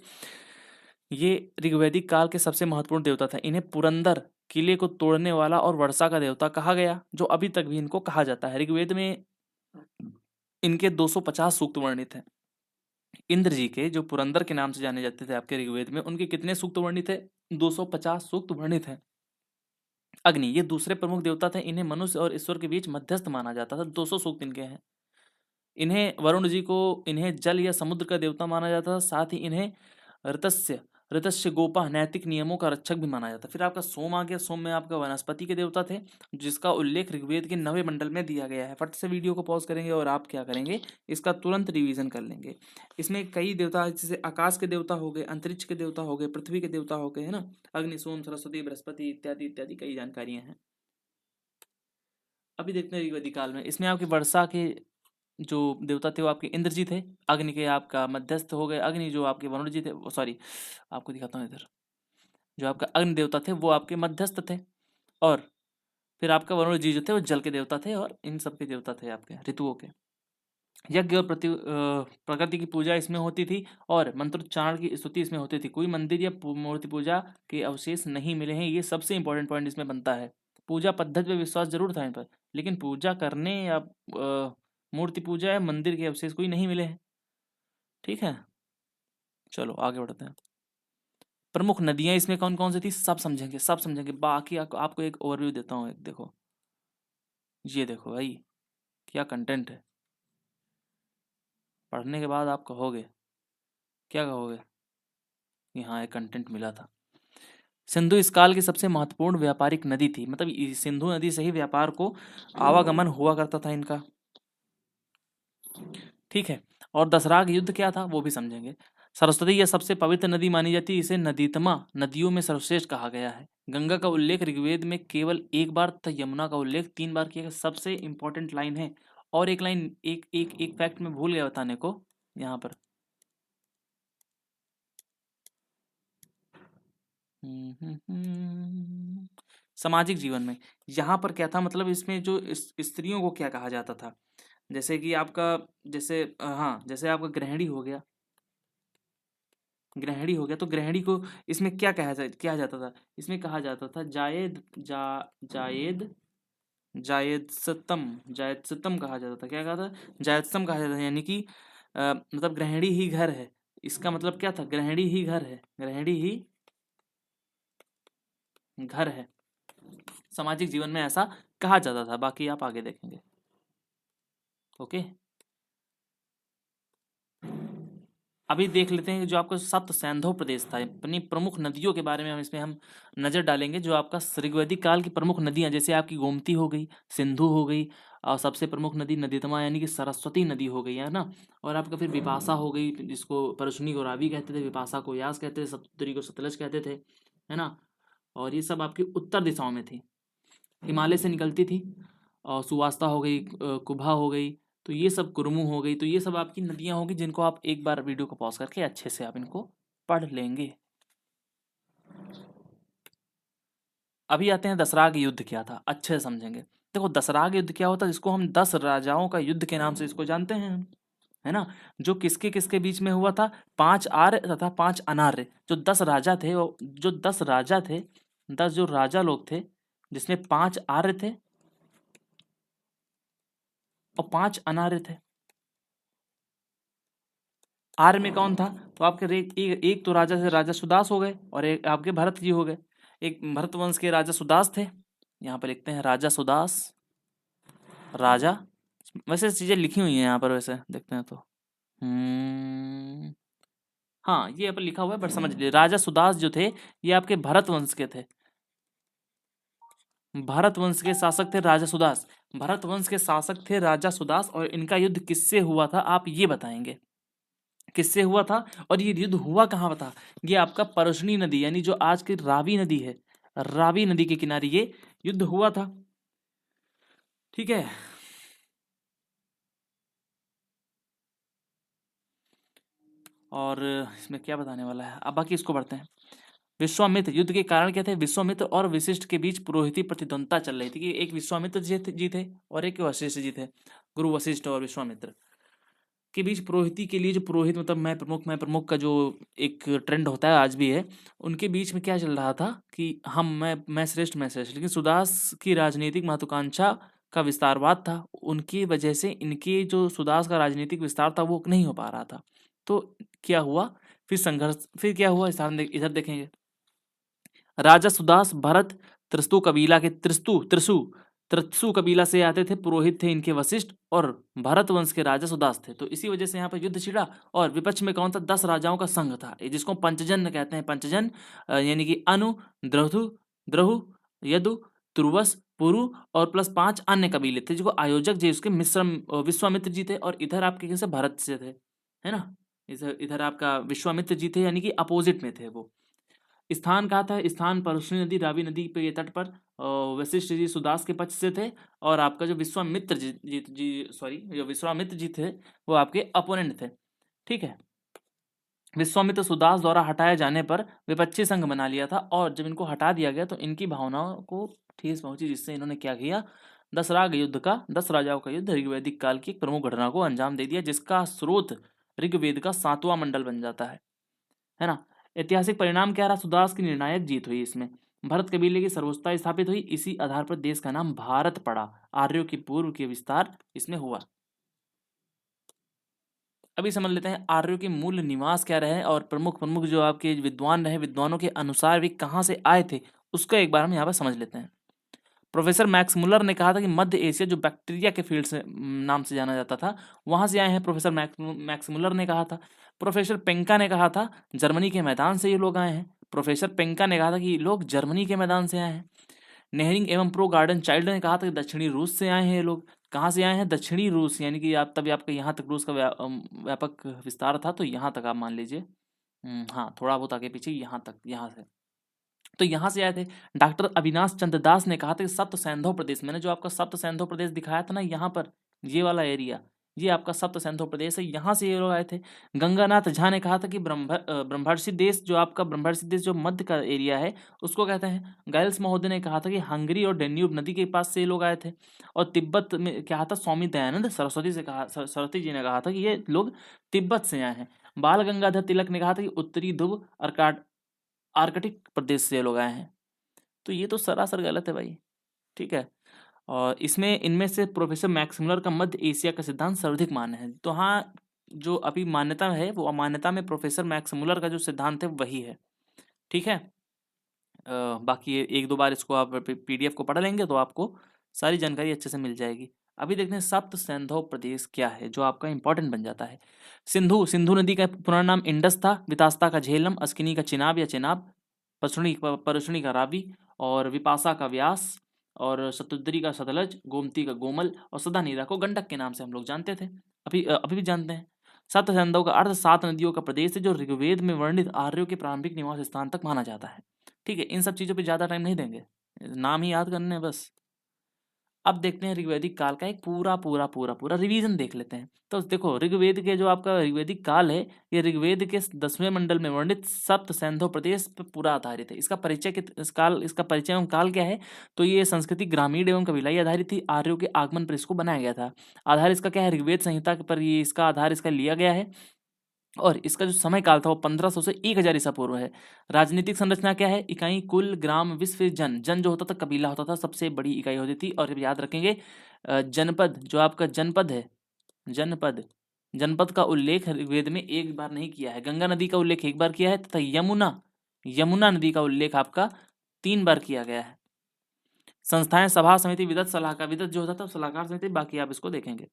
ये ऋग्वैदिक काल के सबसे महत्वपूर्ण देवता था। इन्हें पुरंदर, किले को तोड़ने वाला और वर्षा का देवता कहा गया, जो अभी तक भी इनको कहा जाता है। ऋग्वेद में इनके 250 सूक्त वर्णित हैं। इंद्र जी के, जो पुरंदर के नाम से जाने जाते थे आपके ऋग्वेद में, उनके कितने सूक्त वर्णित है? 250 सूक्त वर्णित हैं। अग्नि, ये दूसरे प्रमुख देवता थे। इन्हें मनुष्य और ईश्वर के बीच मध्यस्थ माना जाता था। 200 सूक्त इनके हैं। इन्हें वरुण जी को, इन्हें जल या समुद्र का देवता माना जाता था। साथ ही इन्हें ऋतस्य, ऋतस्य गोपा, नैतिक नियमों का रक्षक भी माना जाता। फिर आपका सोम आ गया। सोम में आपका वनस्पति के देवता थे, जिसका उल्लेख ऋग्वेद के 9वें मंडल में दिया गया है। फट से वीडियो को पॉज करेंगे और आप क्या करेंगे, इसका तुरंत रिवीजन कर लेंगे। इसमें कई देवता, जैसे आकाश के देवता हो गए, अंतरिक्ष के देवता हो गए, पृथ्वी के देवता हो गए, है ना, अग्नि, सोम, सरस्वती, बृहस्पति इत्यादि इत्यादि कई जानकारियां हैं। अभी देखते हैं ऋग्वेदिक काल में, इसमें आपकी वर्षा के जो देवता थे वो आपके इंद्र जी थे। अग्नि के आपका मध्यस्थ हो गए अग्नि, जो आपके वरुण जी थे, सॉरी आपको दिखाता हूँ इधर, जो आपका अग्नि देवता थे वो आपके मध्यस्थ थे। और फिर आपका वरुण जी जो थे वो जल के देवता थे, और इन सब के देवता थे आपके ऋतुओं के। यज्ञ और प्रकृति की पूजा इसमें होती थी, और मंत्रोच्चारण की स्तुति इसमें होती थी। कोई मंदिर या मूर्ति पूजा के अवशेष नहीं मिले हैं, ये सबसे इंपॉर्टेंट पॉइंट इसमें बनता है। पूजा पद्धति पे विश्वास जरूर था इन पर, लेकिन पूजा करने या मूर्ति पूजा या मंदिर के अवशेष कोई नहीं मिले हैं। ठीक है, चलो आगे बढ़ते हैं। प्रमुख नदियां इसमें कौन कौन सी थी, सब समझेंगे, सब समझेंगे। बाकी आपको एक ओवरव्यू देता हूँ। एक देखो, ये देखो भाई, क्या कंटेंट है। पढ़ने के बाद आप कहोगे, क्या कहोगे कि हाँ एक कंटेंट मिला था। सिंधु इस काल की सबसे महत्वपूर्ण व्यापारिक नदी थी, मतलब सिंधु नदी से ही व्यापार को आवागमन हुआ करता था इनका। ठीक है, और दसराग युद्ध क्या था वो भी समझेंगे। सरस्वती यह सबसे पवित्र नदी मानी जाती है, इसे नदीतमा, नदियों में सर्वश्रेष्ठ कहा गया है। गंगा का उल्लेख ऋग्वेद में केवल एक बार तथा यमुना का उल्लेख 3 बार किया गया। सबसे इंपॉर्टेंट लाइन है। और एक लाइन, एक एक एक फैक्ट में भूल गया बताने को यहाँ पर। सामाजिक जीवन में यहाँ पर क्या था, मतलब इसमें जो स्त्रियों को क्या कहा जाता था, जैसे कि आपका, जैसे हाँ, जैसे आपका गृहिणी हो गया, गृहिणी हो गया, तो गृहिणी को इसमें क्या क्या जाता था, इसमें कहा जाता था जायद, जायद, जायदसतम कहा जाता था। क्या कहा था? जायदसम कहा जाता था, यानी कि मतलब गृहिणी ही घर है। इसका मतलब क्या था? गृहिणी ही घर है, गृहिणी ही घर है। सामाजिक जीवन में ऐसा कहा जाता था। बाकी आप आगे देखेंगे। ओके, अभी देख लेते हैं जो आपका सप्त सैंधव प्रदेश था, अपनी प्रमुख नदियों के बारे में हम नजर डालेंगे। जो आपका ऋग्वैदिक काल की प्रमुख नदियां, जैसे आपकी गोमती हो गई, सिंधु हो गई, और सबसे प्रमुख नदी नदीतमा यानी कि सरस्वती नदी हो गई, है ना। और आपका फिर विपाशा हो गई, जिसको परशुनी को रावी कहते थे, विपाशा को यास कहते थे, सप्तरी को सतलज कहते थे, है ना। और ये सब आपकी उत्तर दिशाओं में थी, हिमालय से निकलती थी। और सुवास्ता हो गई, कुभा हो गई, तो ये सब कुरुमु हो गई, तो ये सब आपकी नदियां होगी जिनको आप एक बार वीडियो को पॉज करके अच्छे से आप इनको पढ़ लेंगे। अभी आते हैं दसराग युद्ध क्या था, अच्छे से समझेंगे। देखो दसराग युद्ध क्या होता है, जिसको हम 10 राजाओं का युद्ध के नाम से इसको जानते हैं हम, है ना। जो किसके किसके बीच में हुआ था, 5 आर्य तथा 5 अनार्य, जो 10 राजा थे, जो 10 राजा थे, 10 जो राजा लोग थे, जिसमें 5 आर्य थे और 5 अनार्य थे। आर्य में कौन था, तो आपके एक तो राजा से राजा सुदास हो गए और एक आपके भरत जी हो गए। एक भरत वंश के राजा सुदास थे, यहाँ पर लिखते हैं राजा सुदास, राजा, वैसे चीजें लिखी हुई हैं यहाँ पर, वैसे देखते हैं तो हाँ ये यहाँ पर लिखा हुआ है, बट समझ लीजिए राजा सुदास जो थे ये आपके भरत वंश के थे। भरत वंश के शासक थे राजा सुदास, भरत वंश के शासक थे राजा सुदास, और इनका युद्ध किससे हुआ था आप ये बताएंगे, किससे हुआ था, और ये युद्ध हुआ कहाँ पर था। ये आपका परशुनी नदी यानी जो आज की रावी नदी है, रावी नदी के किनारे ये युद्ध हुआ था। ठीक है, और इसमें क्या बताने वाला है, अब बाकी इसको पढ़ते हैं। विश्वामित्र युद्ध के कारण क्या थे, विश्वामित्र और वशिष्ठ के बीच पुरोहिती प्रतिद्वंदता चल रही थी कि एक विश्वामित्र जी थे और एक वशिष्ठ जी थे, गुरु वशिष्ठ और विश्वामित्र के बीच पुरोहिती के लिए, जो पुरोहित मतलब मैं प्रमुख का जो एक ट्रेंड होता है आज भी है, उनके बीच में क्या चल रहा था कि हम मैं श्रेष्ठ मैं श्रेष्ठ, लेकिन सुदास की राजनीतिक महत्वाकांक्षा का विस्तारवाद था, उनकी वजह से इनके जो सुदास का राजनीतिक विस्तार था वो नहीं हो पा रहा था। तो क्या हुआ, फिर संघर्ष, फिर क्या हुआ इधर देखेंगे। राजा सुदास भरत त्रिस्तु कबीला के त्रिस्तु त्रिस्तु कबीला से आते थे, पुरोहित थे इनके वशिष्ठ, और भरत वंश के राजा सुदास थे। तो इसी वजह से यहाँ पर युद्ध छिड़ा, और विपक्ष में कौन था, 10 राजाओं का संघ था, जिसको पंचजन कहते हैं। पंचजन यानी कि अनु, द्रहु द्रहु यदु, तुर्वस, पुरु और प्लस 5 अन्य कबीले थे, जो आयोजक जी उसके मिश्रम विश्वामित्र जी थे, और इधर आपके कैसे भरत से थे, है ना। इधर इधर आपका विश्वामित्र जी थे, यानी कि अपोजिट में थे वो। स्थान कहा था, स्थान परशुनी नदी रावी नदी पे ये तट पर, वशिष्ठ जी सुदास के पक्ष से थे, और आपका जो विश्वामित्र जी सॉरी जो विश्वामित्र जी थे वो आपके अपोनेंट थे। ठीक है, विश्वामित्र सुदास द्वारा हटाए जाने पर विपक्षी संघ बना लिया था, और जब इनको हटा दिया गया तो इनकी भावनाओं को ठेस पहुंची, जिससे इन्होंने क्या किया, दसराग युद्ध का, 10 राजाओं का युद्ध ऋग्वैदिक काल की एक प्रमुख घटना को अंजाम दे दिया, जिसका स्रोत ऋग्वेद का 7वां मंडल बन जाता है ना। ऐतिहासिक परिणाम क्या रहा, सुदास की निर्णायक जीत हुई इसमें, भरत कबीले की सर्वोच्चता स्थापित हुई, इसी आधार पर देश का नाम भारत पड़ा, आर्यों की पूर्व के विस्तार इसमें हुआ। अभी समझ लेते हैं आर्यों के मूल निवास क्या रहे, और प्रमुख प्रमुख जो आपके विद्वान रहे, विद्वानों के अनुसार वे कहाँ से आए थे, उसका एक बार हम यहाँ पर समझ लेते हैं। प्रोफेसर मैक्स मुलर ने कहा था कि मध्य एशिया, जो बैक्टीरिया के फील्ड से नाम से जाना जाता था, वहां से आए हैं, प्रोफेसर मैक्स मुलर ने कहा था। प्रोफेसर पेंका ने कहा था जर्मनी के मैदान से ये लोग आए हैं, प्रोफेसर पेंका ने कहा था कि लोग जर्मनी के मैदान से आए हैं। नेहरिंग एवं प्रो गार्डन चाइल्ड ने कहा था कि दक्षिणी रूस से आए हैं ये लोग। कहाँ से आए हैं, दक्षिणी रूस, यानी कि आप तभी आपका यहाँ तक रूस का व्यापक विस्तार था, तो यहाँ तक आप मान लीजिए, हाँ थोड़ा बहुत आगे पीछे, यहाँ तक, यहाँ से, तो यहाँ से आए थे। डॉक्टर अविनाश चंद्र दास ने कहा था कि सप्त सैंधव प्रदेश, मैंने जो आपका सप्त सैंधव प्रदेश दिखाया था ना यहाँ पर, ये वाला एरिया, ये आपका सप्त सैंधव प्रदेश है, यहाँ से ये लोग आए थे। गंगानाथ झा ने कहा था कि ब्रह्मर्षि देश, जो आपका ब्रह्मर्षि देश जो मध्य का एरिया है उसको कहते हैं। गाइल्स महोदय ने कहा था कि हंगरी और डेन्यूब नदी के पास से ये लोग आए थे। और तिब्बत में क्या था, स्वामी दयानंद सरस्वती से कहा, सरस्वती जी ने कहा था कि ये लोग तिब्बत से आए हैं। बाल गंगाधर तिलक ने कहा था कि उत्तरी ध्रुव आर्कटिक प्रदेश से लोग आए हैं। तो ये तो सरासर गलत है भाई। ठीक है, और इसमें इनमें से प्रोफेसर मैक्स मुलर का मध्य एशिया का सिद्धांत सर्वाधिक मान्य है। तो हाँ, जो अभी मान्यता है वो अमान्यता में प्रोफेसर मैक्स मुलर का जो सिद्धांत है वही है। ठीक है, बाकी एक दो बार इसको आप पीडीएफ को पढ़ लेंगे तो आपको सारी जानकारी अच्छे से मिल जाएगी। अभी देखते हैं सप्त सैंधव प्रदेश क्या है, जो आपका इंपॉर्टेंट बन जाता है। सिंधु, सिंधु नदी का पुराना नाम इंडस था, वितास्ता का झेलम, अस्किनी का चिनाब या चिनाब, परशुनी का रावी, और विपाशा का व्यास, और शतुद्री का सतलज, गोमती का गोमल, और सदानीरा को गंडक के नाम से हम लोग जानते थे, अभी भी जानते हैं। सप्त सैंधव का अर्थ 7 नदियों का प्रदेश है, जो ऋग्वेद में वर्णित आर्यों के प्रारंभिक निवास स्थान तक माना जाता है। ठीक है, इन सब चीज़ों पे ज़्यादा टाइम नहीं देंगे, नाम ही याद करने हैं बस। अब देखते हैं ऋग्वैदिक काल का एक पूरा रिवीजन देख लेते हैं। तो देखो, ऋग्वेद के जो आपका ऋग्वैदिक काल है, ये ऋग्वेद के 10वें मंडल में वर्णित सप्त सैंधव प्रदेश पर पूरा आधारित है। इसका परिचय इसका परिचय एवं काल क्या है? तो ये संस्कृति ग्रामीण एवं कबीलाई आधारित थी। आर्यों के आगमन पर इसको बनाया गया था। आधार इसका क्या है? ऋग्वेद संहिता पर ये इसका आधार इसका लिया गया है। और इसका जो समय काल था वो 1500 से 1000 ईसा पूर्व है। राजनीतिक संरचना क्या है? इकाई कुल, ग्राम, विश्व, जन। जन जो होता था कबीला होता था, सबसे बड़ी इकाई होती थी। और याद रखेंगे, जनपद, जो आपका जनपद है, जनपद, जनपद का उल्लेख ऋग्वेद में एक बार नहीं किया है। गंगा नदी का उल्लेख एक बार किया है तथा यमुना, यमुना नदी का उल्लेख आपका 3 बार किया गया है। संस्थाएं, सभा समिति, विदत सलाहकार, विदत जो होता था सलाहकार समिति, बाकी आप इसको देखेंगे।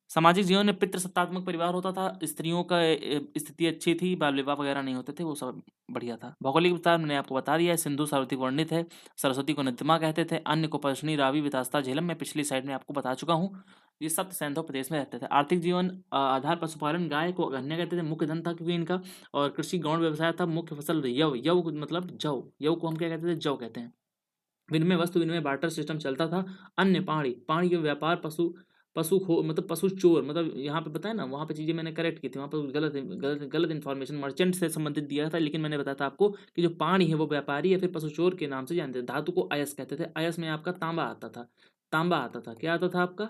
सामाजिक जीवन में पितृसत्तात्मक परिवार होता था। स्त्रियों का स्थिति अच्छी थी, बाल विवाह वगैरह नहीं होते थे, वो सब बढ़िया था। भौगोलिक विस्तार मैंने आपको बता दिया है। सिंधु सार्वत्रिक वर्णित है। सरस्वती को नदिमा कहते थे। अन्य को पर्शनी, रावी, वितास्ता, झेलम मैं पिछली साइड में आपको बता चुका हूँ। ये सप्त सैंधव प्रदेश में रहते थे। आर्थिक जीवन आधार पशुपालन, गाय को अगन्य कहते थे, मुख्य धन था क्योंकि इनका। और कृषि गौण व्यवसाय था। मुख्य फसल यव, यव मतलब जौ, यव को हम क्या कहते थे? जौ कहते हैं। विनिमय, वस्तु विनिमय, बार्टर सिस्टम चलता था। अन्य, पाणी, पाणी के व्यापार, पशु, पशु खो मतलब पशु चोर, मतलब यहाँ पे बताया ना, वहाँ पे चीजें मैंने करेक्ट की थी, वहाँ पे गलत गलत गलत इन्फॉर्मेशन मर्चेंट से संबंधित दिया था, लेकिन मैंने बताया था आपको कि जो पाणी है वो व्यापारी या फिर पशु चोर के नाम से जानते थे। धातु को अयस कहते थे। अयस में आपका तांबा आता था। तांबा आता था, क्या आता था आपका?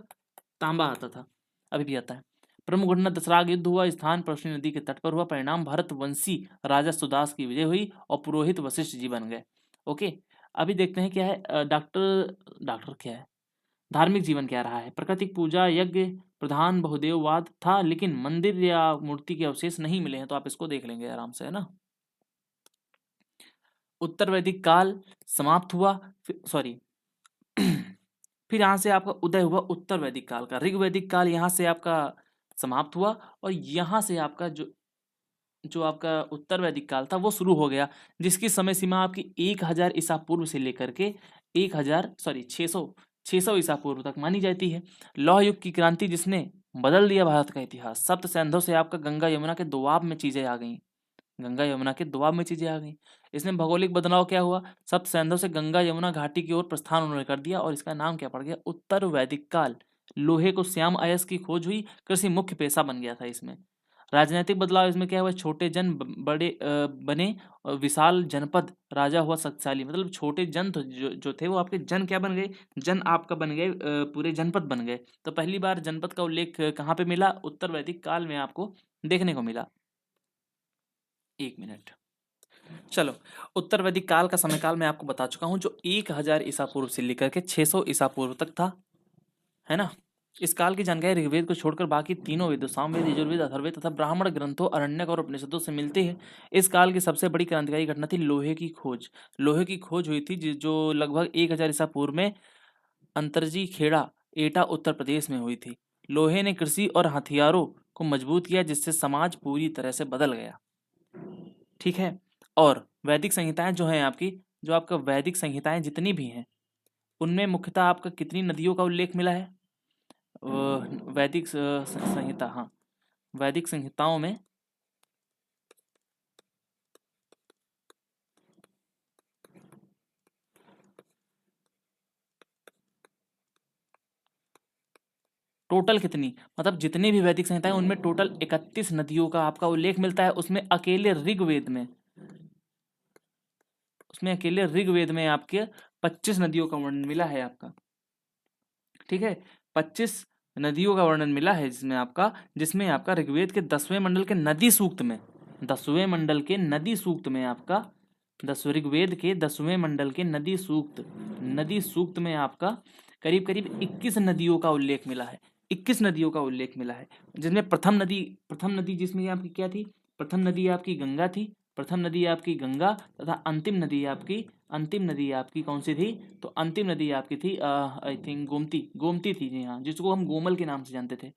तांबा आता था, अभी भी आता है। प्रमुख घटना दसराग युद्ध हुआ। स्थान परशुनी नदी के तट पर हुआ। परिणाम भरतवंशी राजा सुदास की विजय हुई और पुरोहित वशिष्ठ जी बन गए। ओके, अभी देखते हैं क्या है। डॉक्टर, डॉक्टर क्या है? धार्मिक जीवन क्या रहा है? प्राकृतिक पूजा, यज्ञ प्रधान बहुदेववाद था, लेकिन मंदिर या मूर्ति के अवशेष नहीं मिले हैं, तो आप इसको देख लेंगे आराम से, है ना। उत्तर वैदिक काल समाप्त हुआ। सॉरी फिर यहाँ से आपका उदय हुआ उत्तर वैदिक काल का। ऋग वैदिक काल यहाँ से आपका समाप्त हुआ और यहाँ से आपका जो जो आपका उत्तर वैदिक काल था वो शुरू हो गया, जिसकी समय सीमा आपकी 1000 ईसा पूर्व से लेकर के 600 ईसा पूर्व तक मानी जाती है। लौह युग की क्रांति जिसने बदल दिया भारत का इतिहास। सप्त सैंधव से आपका गंगा यमुना के दोआब में चीजें आ गई। गंगा यमुना के दोआब में चीजें आ गई। इसमें भौगोलिक बदलाव क्या हुआ? सप्त सैंधव से गंगा यमुना घाटी की ओर प्रस्थान उन्होंने कर दिया और इसका नाम क्या पड़ गया? उत्तर वैदिक काल। लोहे को श्याम अयस्क की खोज हुई। कृषि मुख्य पेशा बन गया था इसमें। राजनीतिक बदलाव इसमें क्या हुआ? छोटे जन बड़े बने और विशाल जनपद, राजा हुआ शक्तिशाली। मतलब छोटे जन जो थे वो आपके जन क्या बन गए? जन आपका बन गए, पूरे जनपद बन गए। तो पहली बार जनपद का उल्लेख कहाँ पे मिला? उत्तर वैदिक काल में आपको देखने को मिला। 1 मिनट, चलो। उत्तर वैदिक काल का समय काल मैं आपको बता चुका हूँ, जो 1000 ईसा पूर्व से लेकर के 600 ईसा पूर्व तक था, है ना। इस काल की जानकारी ऋग्वेद को छोड़कर बाकी तीनों वेदों, सामवेद, यजुर्वेद, अथर्ववेद तथा ब्राह्मण ग्रंथों, अरण्यक और उपनिषदों से मिलती है। इस काल की सबसे बड़ी क्रांतिकारी घटना थी लोहे की खोज। लोहे की खोज हुई थी जो लगभग 1000 ईसा पूर्व में अंतरजी खेड़ा, एटा, उत्तर प्रदेश में हुई थी। लोहे ने कृषि और हथियारों को मजबूत किया, जिससे समाज पूरी तरह से बदल गया। ठीक है। और वैदिक संहिताएं जो हैं आपकी, जो आपका वैदिक संहिताएं जितनी भी हैं, उनमें मुख्यतः आपका कितनी नदियों का उल्लेख मिला है? वैदिक संहिता, हाँ, वैदिक संहिताओं में टोटल कितनी, मतलब जितनी भी वैदिक संहिताएं उनमें टोटल 31 नदियों का आपका उल्लेख मिलता है। उसमें अकेले ऋग्वेद में आपके 25 नदियों का वर्णन मिला है आपका। ठीक है, 25 नदियों का वर्णन मिला है जिसमें आपका ऋग्वेद के 10वें मंडल के नदी सूक्त में, 10वें मंडल के नदी सूक्त में आपका, ऋग्वेद के 10वें मंडल के नदी सूक्त में आपका करीब करीब 21 नदियों का उल्लेख मिला है। 21 नदियों का उल्लेख मिला है, जिसमें प्रथम नदी जिसमें आपकी क्या थी? प्रथम नदी आपकी गंगा थी। प्रथम नदी आपकी गंगा तथा अंतिम नदी आपकी कौन सी थी? तो अंतिम नदी आपकी थी, आई थिंक गोमती थी, जी हाँ, जिसको हम गोमल के नाम से जानते थे।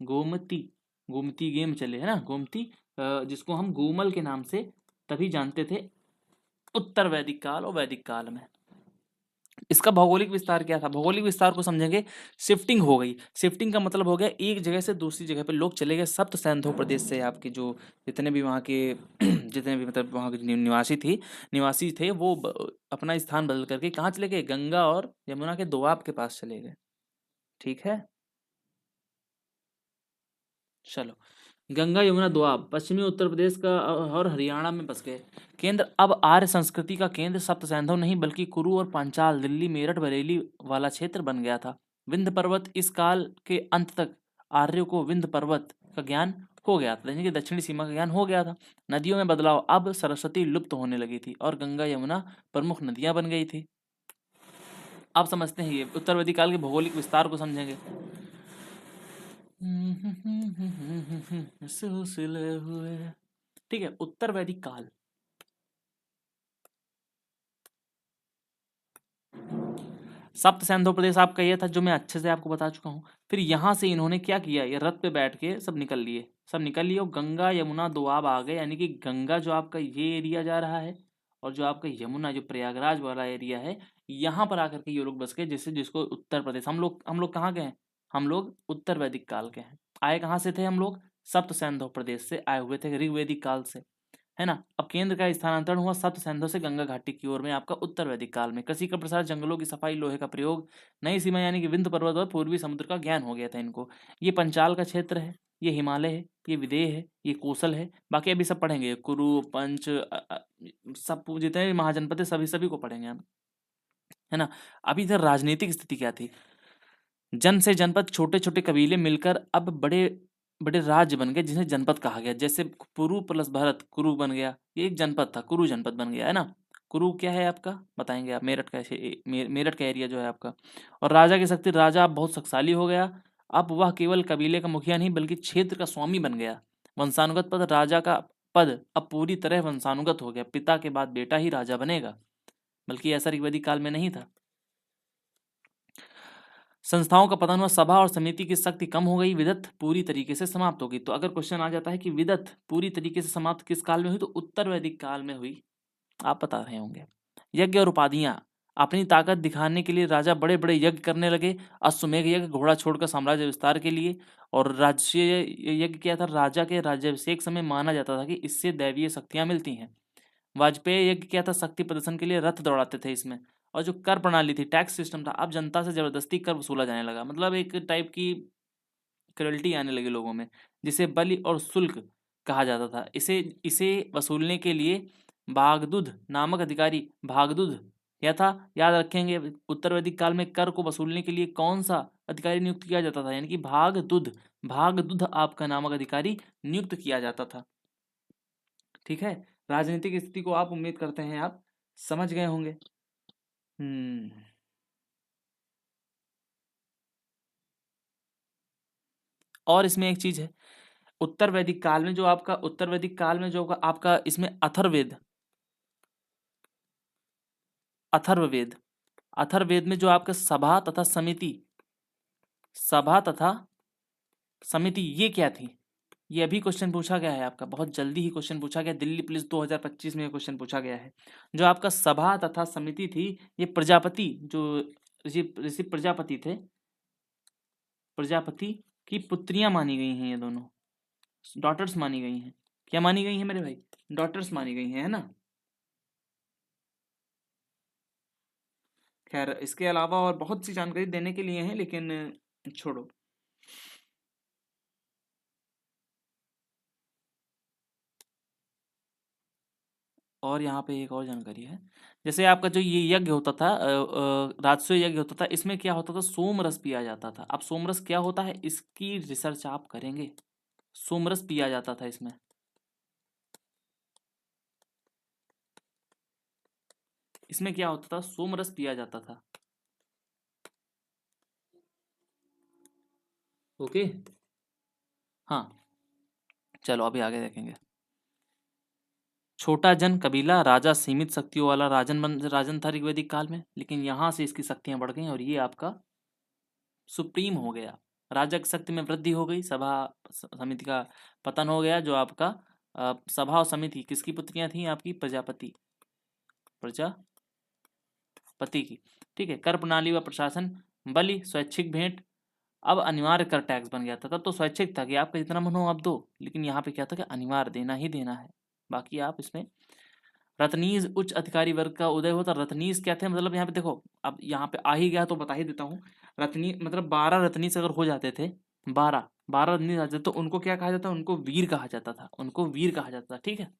गोमती, गोमती गेम चले, है ना, गोमती, जिसको हम गोमल के नाम से तभी जानते थे उत्तर वैदिक काल और वैदिक काल में। इसका भौगोलिक विस्तार क्या था? भौगोलिक विस्तार को समझेंगे, शिफ्टिंग हो गई। शिफ्टिंग का मतलब हो गया एक जगह से दूसरी जगह पे लोग चले गए। सप्त सैंधव प्रदेश से आपके जो जितने भी वहाँ के जितने भी मतलब वहाँ के निवासी थे वो अपना स्थान बदल करके कहाँ चले गए? गंगा और यमुना के दोआब के पास चले गए। ठीक है, चलो। गंगा यमुना दोआब पश्चिमी उत्तर प्रदेश का और हरियाणा में बस गए। केंद्र, अब आर्य संस्कृति का केंद्र सप्त सैंधव नहीं बल्कि कुरु और पांचाल, दिल्ली मेरठ बरेली वाला क्षेत्र बन गया था। विंध्य पर्वत, इस काल के अंत तक आर्यों को विंध्य पर्वत का ज्ञान हो गया था, यानी कि दक्षिणी सीमा का ज्ञान हो गया था। नदियों में बदलाव, अब सरस्वती लुप्त होने लगी थी और गंगा यमुना प्रमुख नदियां बन गई थी। अब समझते हैं ये उत्तरवेदी काल के भौगोलिक विस्तार को समझेंगे। सिलसिले हुए। ठीक है, उत्तर वैदिक काल। सप्त सैंधव प्रदेश आपका ये था जो मैं अच्छे से आपको बता चुका हूँ। फिर यहाँ से इन्होंने क्या किया, ये रथ पे बैठ के सब निकल लिए और गंगा यमुना दोआब आ गए, यानी कि गंगा जो आपका ये एरिया जा रहा है और जो आपका यमुना जो प्रयागराज वाला एरिया है, यहाँ पर आकर के ये लोग बस गए, जिससे जिसको उत्तर प्रदेश। हम लोग कहाँ गए हैं? हम लोग उत्तर वैदिक काल के हैं। आए कहाँ से थे हम लोग? सप्त सैंधव प्रदेश से आए हुए थे, ऋग्वेदिक काल से, है ना। अब केंद्र का स्थानांतरण हुआ सप्त सैंधव से गंगा घाटी की ओर में आपका उत्तर वैदिक काल में। कृषि का प्रसार, जंगलों की सफाई, लोहे का प्रयोग, नई सीमा यानी कि विंध्य पर्वत और पूर्वी समुद्र का ज्ञान हो गया था इनको। ये पंचाल का क्षेत्र है, ये हिमालय है, ये विदेह है, ये कोसल है। बाकी अभी सब पढ़ेंगे, कुरु पंच सब जितने भी महाजनपद है सभी सभी को पढ़ेंगे हम, है ना। अभी इधर राजनीतिक स्थिति क्या थी? जन से जनपद, छोटे छोटे कबीले मिलकर अब बड़े बड़े राज्य बन गए जिन्हें जनपद कहा गया। जैसे पुरु प्लस भरत, कुरु बन गया, ये एक जनपद था, कुरु जनपद बन गया, है ना। कुरु क्या है आपका बताएंगे आप? मेरठ का मेरठ का एरिया जो है आपका। और राजा की शक्ति, राजा अब बहुत शक्तिशाली हो गया। अब वह केवल कबीले का मुखिया नहीं बल्कि क्षेत्र का स्वामी बन गया। वंशानुगत पद, राजा का पद अब पूरी तरह वंशानुगत हो गया, पिता के बाद बेटा ही राजा बनेगा, बल्कि ऐसा ऋग्वेदिक काल में नहीं था। संस्थाओं का पतन हुआ, सभा और समिति की शक्ति कम हो गई, विदत पूरी तरीके से समाप्त हो गई। तो अगर क्वेश्चन आ जाता है कि विदत पूरी तरीके से समाप्त किस काल में हुई, तो उत्तर वैदिक काल में हुई। आप बता रहे होंगे। यज्ञ और उपाधियां, अपनी ताकत दिखाने के लिए राजा बड़े बड़े यज्ञ करने लगे। अश्वमेघ यज्ञ, घोड़ा छोड़कर साम्राज्य विस्तार के लिए। और राजस्वीय यज्ञ क्या था? राजा के राज्याभिषेक समय माना जाता था कि इससे दैवीय शक्तियां मिलती हैं। वाजपेयी यज्ञ क्या था? शक्ति प्रदर्शन के लिए रथ दौड़ाते थे इसमें। और जो कर प्रणाली थी, टैक्स सिस्टम था, अब जनता से जबरदस्ती कर वसूला जाने लगा, मतलब एक टाइप की क्रुएल्टी आने लगी लोगों में, जिसे बलि और शुल्क कहा जाता था। इसे इसे वसूलने के लिए भागदुध नामक अधिकारी, भागदुध क्या था याद रखेंगे। उत्तर वैदिक काल में कर को वसूलने के लिए कौन सा अधिकारी नियुक्त किया जाता था? यानी कि भागदुध, भागदुध आपका नामक अधिकारी नियुक्त किया जाता था। ठीक है, राजनीतिक स्थिति को आप उम्मीद करते हैं आप समझ गए होंगे। हम्म। और इसमें एक चीज है, उत्तर वैदिक काल में जो आपका इसमें अथर्ववेद, अथर्ववेद अथर्ववेद में जो आपका सभा तथा समिति ये क्या थी? ये अभी क्वेश्चन पूछा गया है आपका, बहुत जल्दी ही क्वेश्चन पूछा गया, दिल्ली पुलिस 2025 में क्वेश्चन पूछा गया है। जो आपका सभा तथा समिति थी, ये प्रजापति जो ऋषि ऋषि प्रजापति थे, प्रजापति की पुत्रियां मानी गई हैं, ये दोनों डॉटर्स मानी गई हैं। क्या मानी गई हैं मेरे भाई? डॉटर्स मानी गई हैं, है ना। खैर इसके अलावा और बहुत सी जानकारी देने के लिए हैं, लेकिन छोड़ो। और यहाँ पे एक और जानकारी है, जैसे आपका जो ये यज्ञ होता था, राजस्व यज्ञ होता था, इसमें क्या होता था? सोमरस पिया जाता था। अब सोमरस क्या होता है इसकी रिसर्च आप करेंगे। सोमरस पिया जाता था इसमें, इसमें क्या होता था? सोमरस पिया जाता था। ओके, हाँ, चलो अभी आगे देखेंगे। छोटा जन कबीला, राजा सीमित शक्तियों वाला राजन था ऋग्वैदिक काल में, लेकिन यहाँ से इसकी शक्तियां बढ़ गई और ये आपका सुप्रीम हो गया। राजा की शक्ति में वृद्धि हो गई, सभा समिति का पतन हो गया। जो आपका सभा और समिति किसकी पुत्रियां थी? आपकी प्रजापति, प्रजा पति की। ठीक है, कर प्रणाली व प्रशासन, बलि स्वैच्छिक भेंट, अब अनिवार्य कर टैक्स बन गया था। तब तो स्वैच्छिक था कि आपका जितना मन हो आप दो, लेकिन यहाँ पे क्या था कि अनिवार्य देना ही देना है, बाकी आप इसमें। रत्नीज उच्च अधिकारी वर्ग का उदय होता। रत्नीज क्या थे, मतलब यहाँ पे देखो, अब यहाँ पे आ ही गया तो बता ही देता हूँ। रत्नी मतलब 12 रत्नीज अगर हो जाते थे, 12 रत्नीज आ जाते तो उनको क्या कहा जाता, उनको वीर कहा जाता था, उनको वीर कहा जाता था। ठीक है।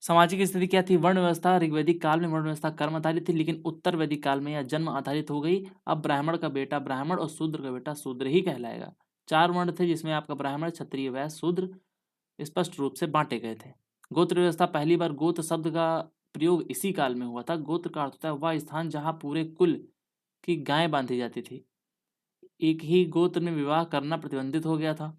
सामाजिक स्थिति क्या थी, वर्ण व्यवस्था ऋग्वैदिक काल में वर्ण व्यवस्था कर्म आधारित थी, लेकिन उत्तर वैदिक काल में यह जन्म आधारित हो गई। अब ब्राह्मण का बेटा ब्राह्मण और शूद्र का बेटा शूद्र ही कहलाएगा। 4 वर्ण थे जिसमें आपका ब्राह्मण, क्षत्रिय, वैश्य, शूद्र स्पष्ट रूप से बांटे गए थे। गोत्र व्यवस्था, पहली बार गोत्र शब्द का प्रयोग इसी काल में हुआ था। गोत्र का अर्थ होता है वह स्थान जहाँ पूरे कुल की गायें बांधी जाती थी। एक ही गोत्र में विवाह करना प्रतिबंधित हो गया था,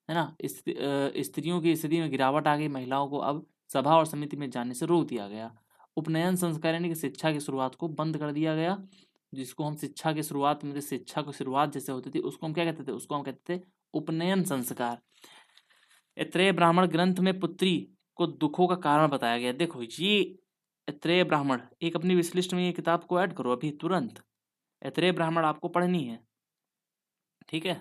है ना। स्त्रियों की स्थिति में गिरावट आ गई। महिलाओं को अब सभा और समिति में जाने से रोक दिया गया। उपनयन संस्कार यानी कि शिक्षा की शुरुआत को बंद कर दिया गया, जिसको हम शिक्षा की शुरुआत में, शिक्षा की शुरुआत जैसे होती थी उसको हम क्या कहते थे, उसको हम कहते थे उपनयन संस्कार। ऐत्रेय ब्राह्मण ग्रंथ में पुत्री को दुखों का कारण बताया गया। देखो ये ऐत्रेय ब्राह्मण, एक अपनी विश्लिष्ट में ये किताब को ऐड करो अभी तुरंत। ऐत्रेय ब्राह्मण आपको पढ़नी है, ठीक है।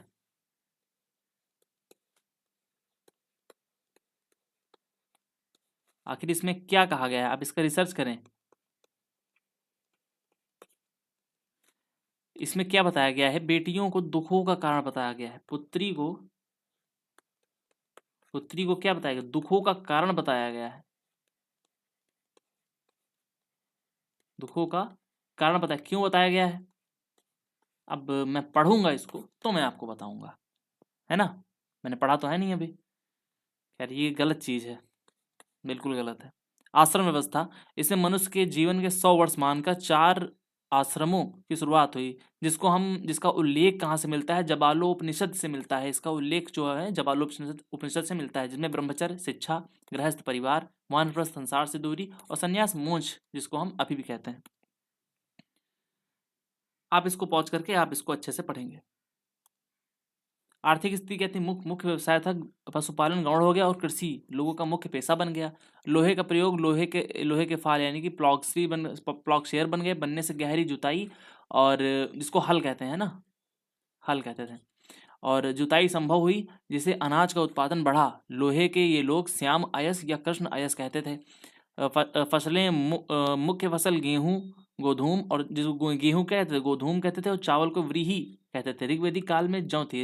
आखिर इसमें क्या कहा गया है, आप इसका रिसर्च करें। इसमें क्या बताया गया है, बेटियों को दुखों का कारण बताया गया है। पुत्री को क्या बताया गया, दुखों का कारण बताया गया है। दुखों का कारण बताया, क्यों बताया गया है। अब मैं पढ़ूंगा इसको तो मैं आपको बताऊंगा, है ना। मैंने पढ़ा तो है नहीं अभी। यार ये गलत चीज है, बिल्कुल गलत है। आश्रम व्यवस्था, इसमें मनुष्य के जीवन के 100 वर्ष मानकर 4 आश्रमों की शुरुआत हुई, जिसका उल्लेख कहाँ से मिलता है, जबालोपनिषद से मिलता है। इसका उल्लेख जो है जबालोपनिषद से मिलता है, जिसमें ब्रह्मचर्य, शिक्षा, गृहस्थ परिवार, वानप्रस्थ संसार से दूरी और संन्यास मोक्ष, जिसको हम अभी भी कहते हैं। आप इसको पॉज करके आप इसको अच्छे से पढ़ेंगे। आर्थिक स्थिति क्या थी, मुख्य व्यवसाय था पशुपालन, गौण हो गया, और कृषि लोगों का मुख्य पेशा बन गया। लोहे का प्रयोग, लोहे के फाल यानी कि प्लॉक्शेयर बन गए, बनने से गहरी जुताई, और जिसको हल कहते हैं ना, हल कहते थे, और जुताई संभव हुई, जिससे अनाज का उत्पादन बढ़ा। लोहे के ये लोग श्याम अयस या कृष्ण अयस कहते थे। फसलें, मुख्य फसल गेहूं, गोधूम, और जिसको गेहूं कहते थे गोधूम कहते थे, और चावल को व्रीहि कहते थे। ऋग्वैदिक काल में जौ थी,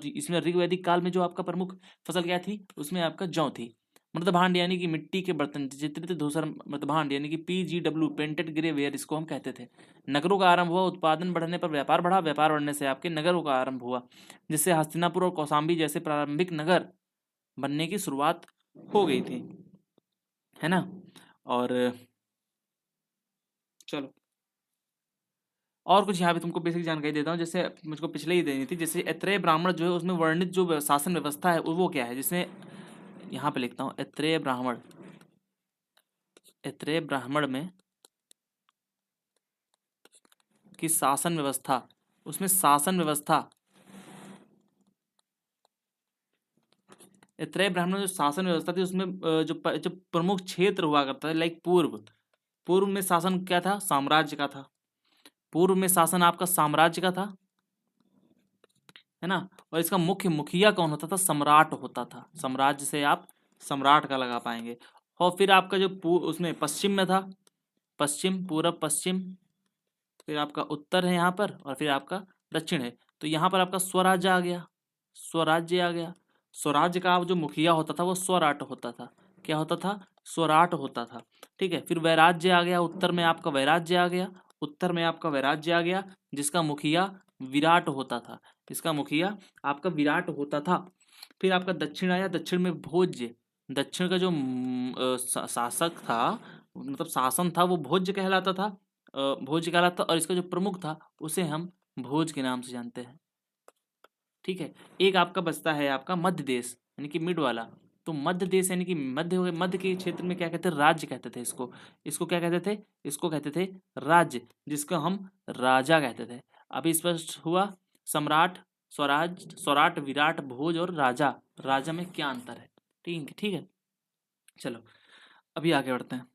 इसमें ऋग्वैदिक काल में जो आपका प्रमुख फसल क्या थी, उसमें आपका जौ थी। मृदभांड यानी कि मिट्टी के बर्तन, चित्रित धूसर मृदभांड यानी कि PGW पेंटेड ग्रे वेयर, इसको हम कहते थे। नगरों का आरंभ हुआ, उत्पादन बढ़ने पर व्यापार बढ़ा, व्यापार बढ़ने से आपके नगरों का आरंभ हुआ, जिससे हस्तिनापुर और कौशाम्बी जैसे प्रारंभिक नगर बनने की शुरुआत हो गई थी, है ना। और चलो और कुछ यहाँ पे तुमको बेसिक जानकारी देता हूँ, जैसे मुझको पिछले ही देनी थी। जैसे ऐत्रेय ब्राह्मण जो है उसमें वर्णित जो शासन व्यवस्था है वो क्या है, जिसमें यहाँ पे लिखता हूँ ऐत्रेय ब्राह्मण। ऐत्रेय ब्राह्मण में की शासन व्यवस्था, उसमें शासन व्यवस्था, ऐत्रेय ब्राह्मण जो शासन व्यवस्था थी उसमें जो प्रमुख क्षेत्र हुआ करता है, लाइक पूर्व में शासन क्या था, साम्राज्य का था। पूर्व में शासन आपका साम्राज्य का था, है ना। और इसका मुख्य मुखिया कौन होता था, सम्राट होता था। साम्राज्य से आप सम्राट का लगा पाएंगे। और फिर आपका जो उसमें पश्चिम में था, पश्चिम, पूरब पश्चिम, फिर आपका उत्तर है यहाँ पर, और फिर आपका दक्षिण है। तो यहाँ पर आपका स्वराज्य आ गया, स्वराज्य आ गया। स्वराज्य का जो मुखिया होता था वो स्वराट होता था। क्या होता था, स्वराट होता था। ठीक है, फिर वैराज्य आ गया, उत्तर में आपका वैराज्य आ गया, उत्तर में आपका वैराज्य आ गया, जिसका मुखिया विराट होता था, इसका मुखिया आपका विराट होता था। फिर आपका दक्षिण आया, दक्षिण में भोज्य, दक्षिण का जो शासक था, मतलब शासन था, वो भोज्य कहलाता था, भोज कहलाता, और इसका जो प्रमुख था उसे हम भोज के नाम से जानते हैं। ठीक है, एक आपका बचता है आपका मध्य देश यानी कि मिड वाला। तो मध्य देश यानी कि मध्य हो गए, मध्य के क्षेत्र में क्या कहते हैं, राज्य कहते थे इसको। इसको क्या कहते थे, इसको कहते थे राज्य, जिसको हम राजा कहते थे। अभी स्पष्ट हुआ, सम्राट, स्वराज, स्वराट, विराट, भोज और राजा, राजा में क्या अंतर है। ठीक है, ठीक है। चलो अभी आगे बढ़ते हैं।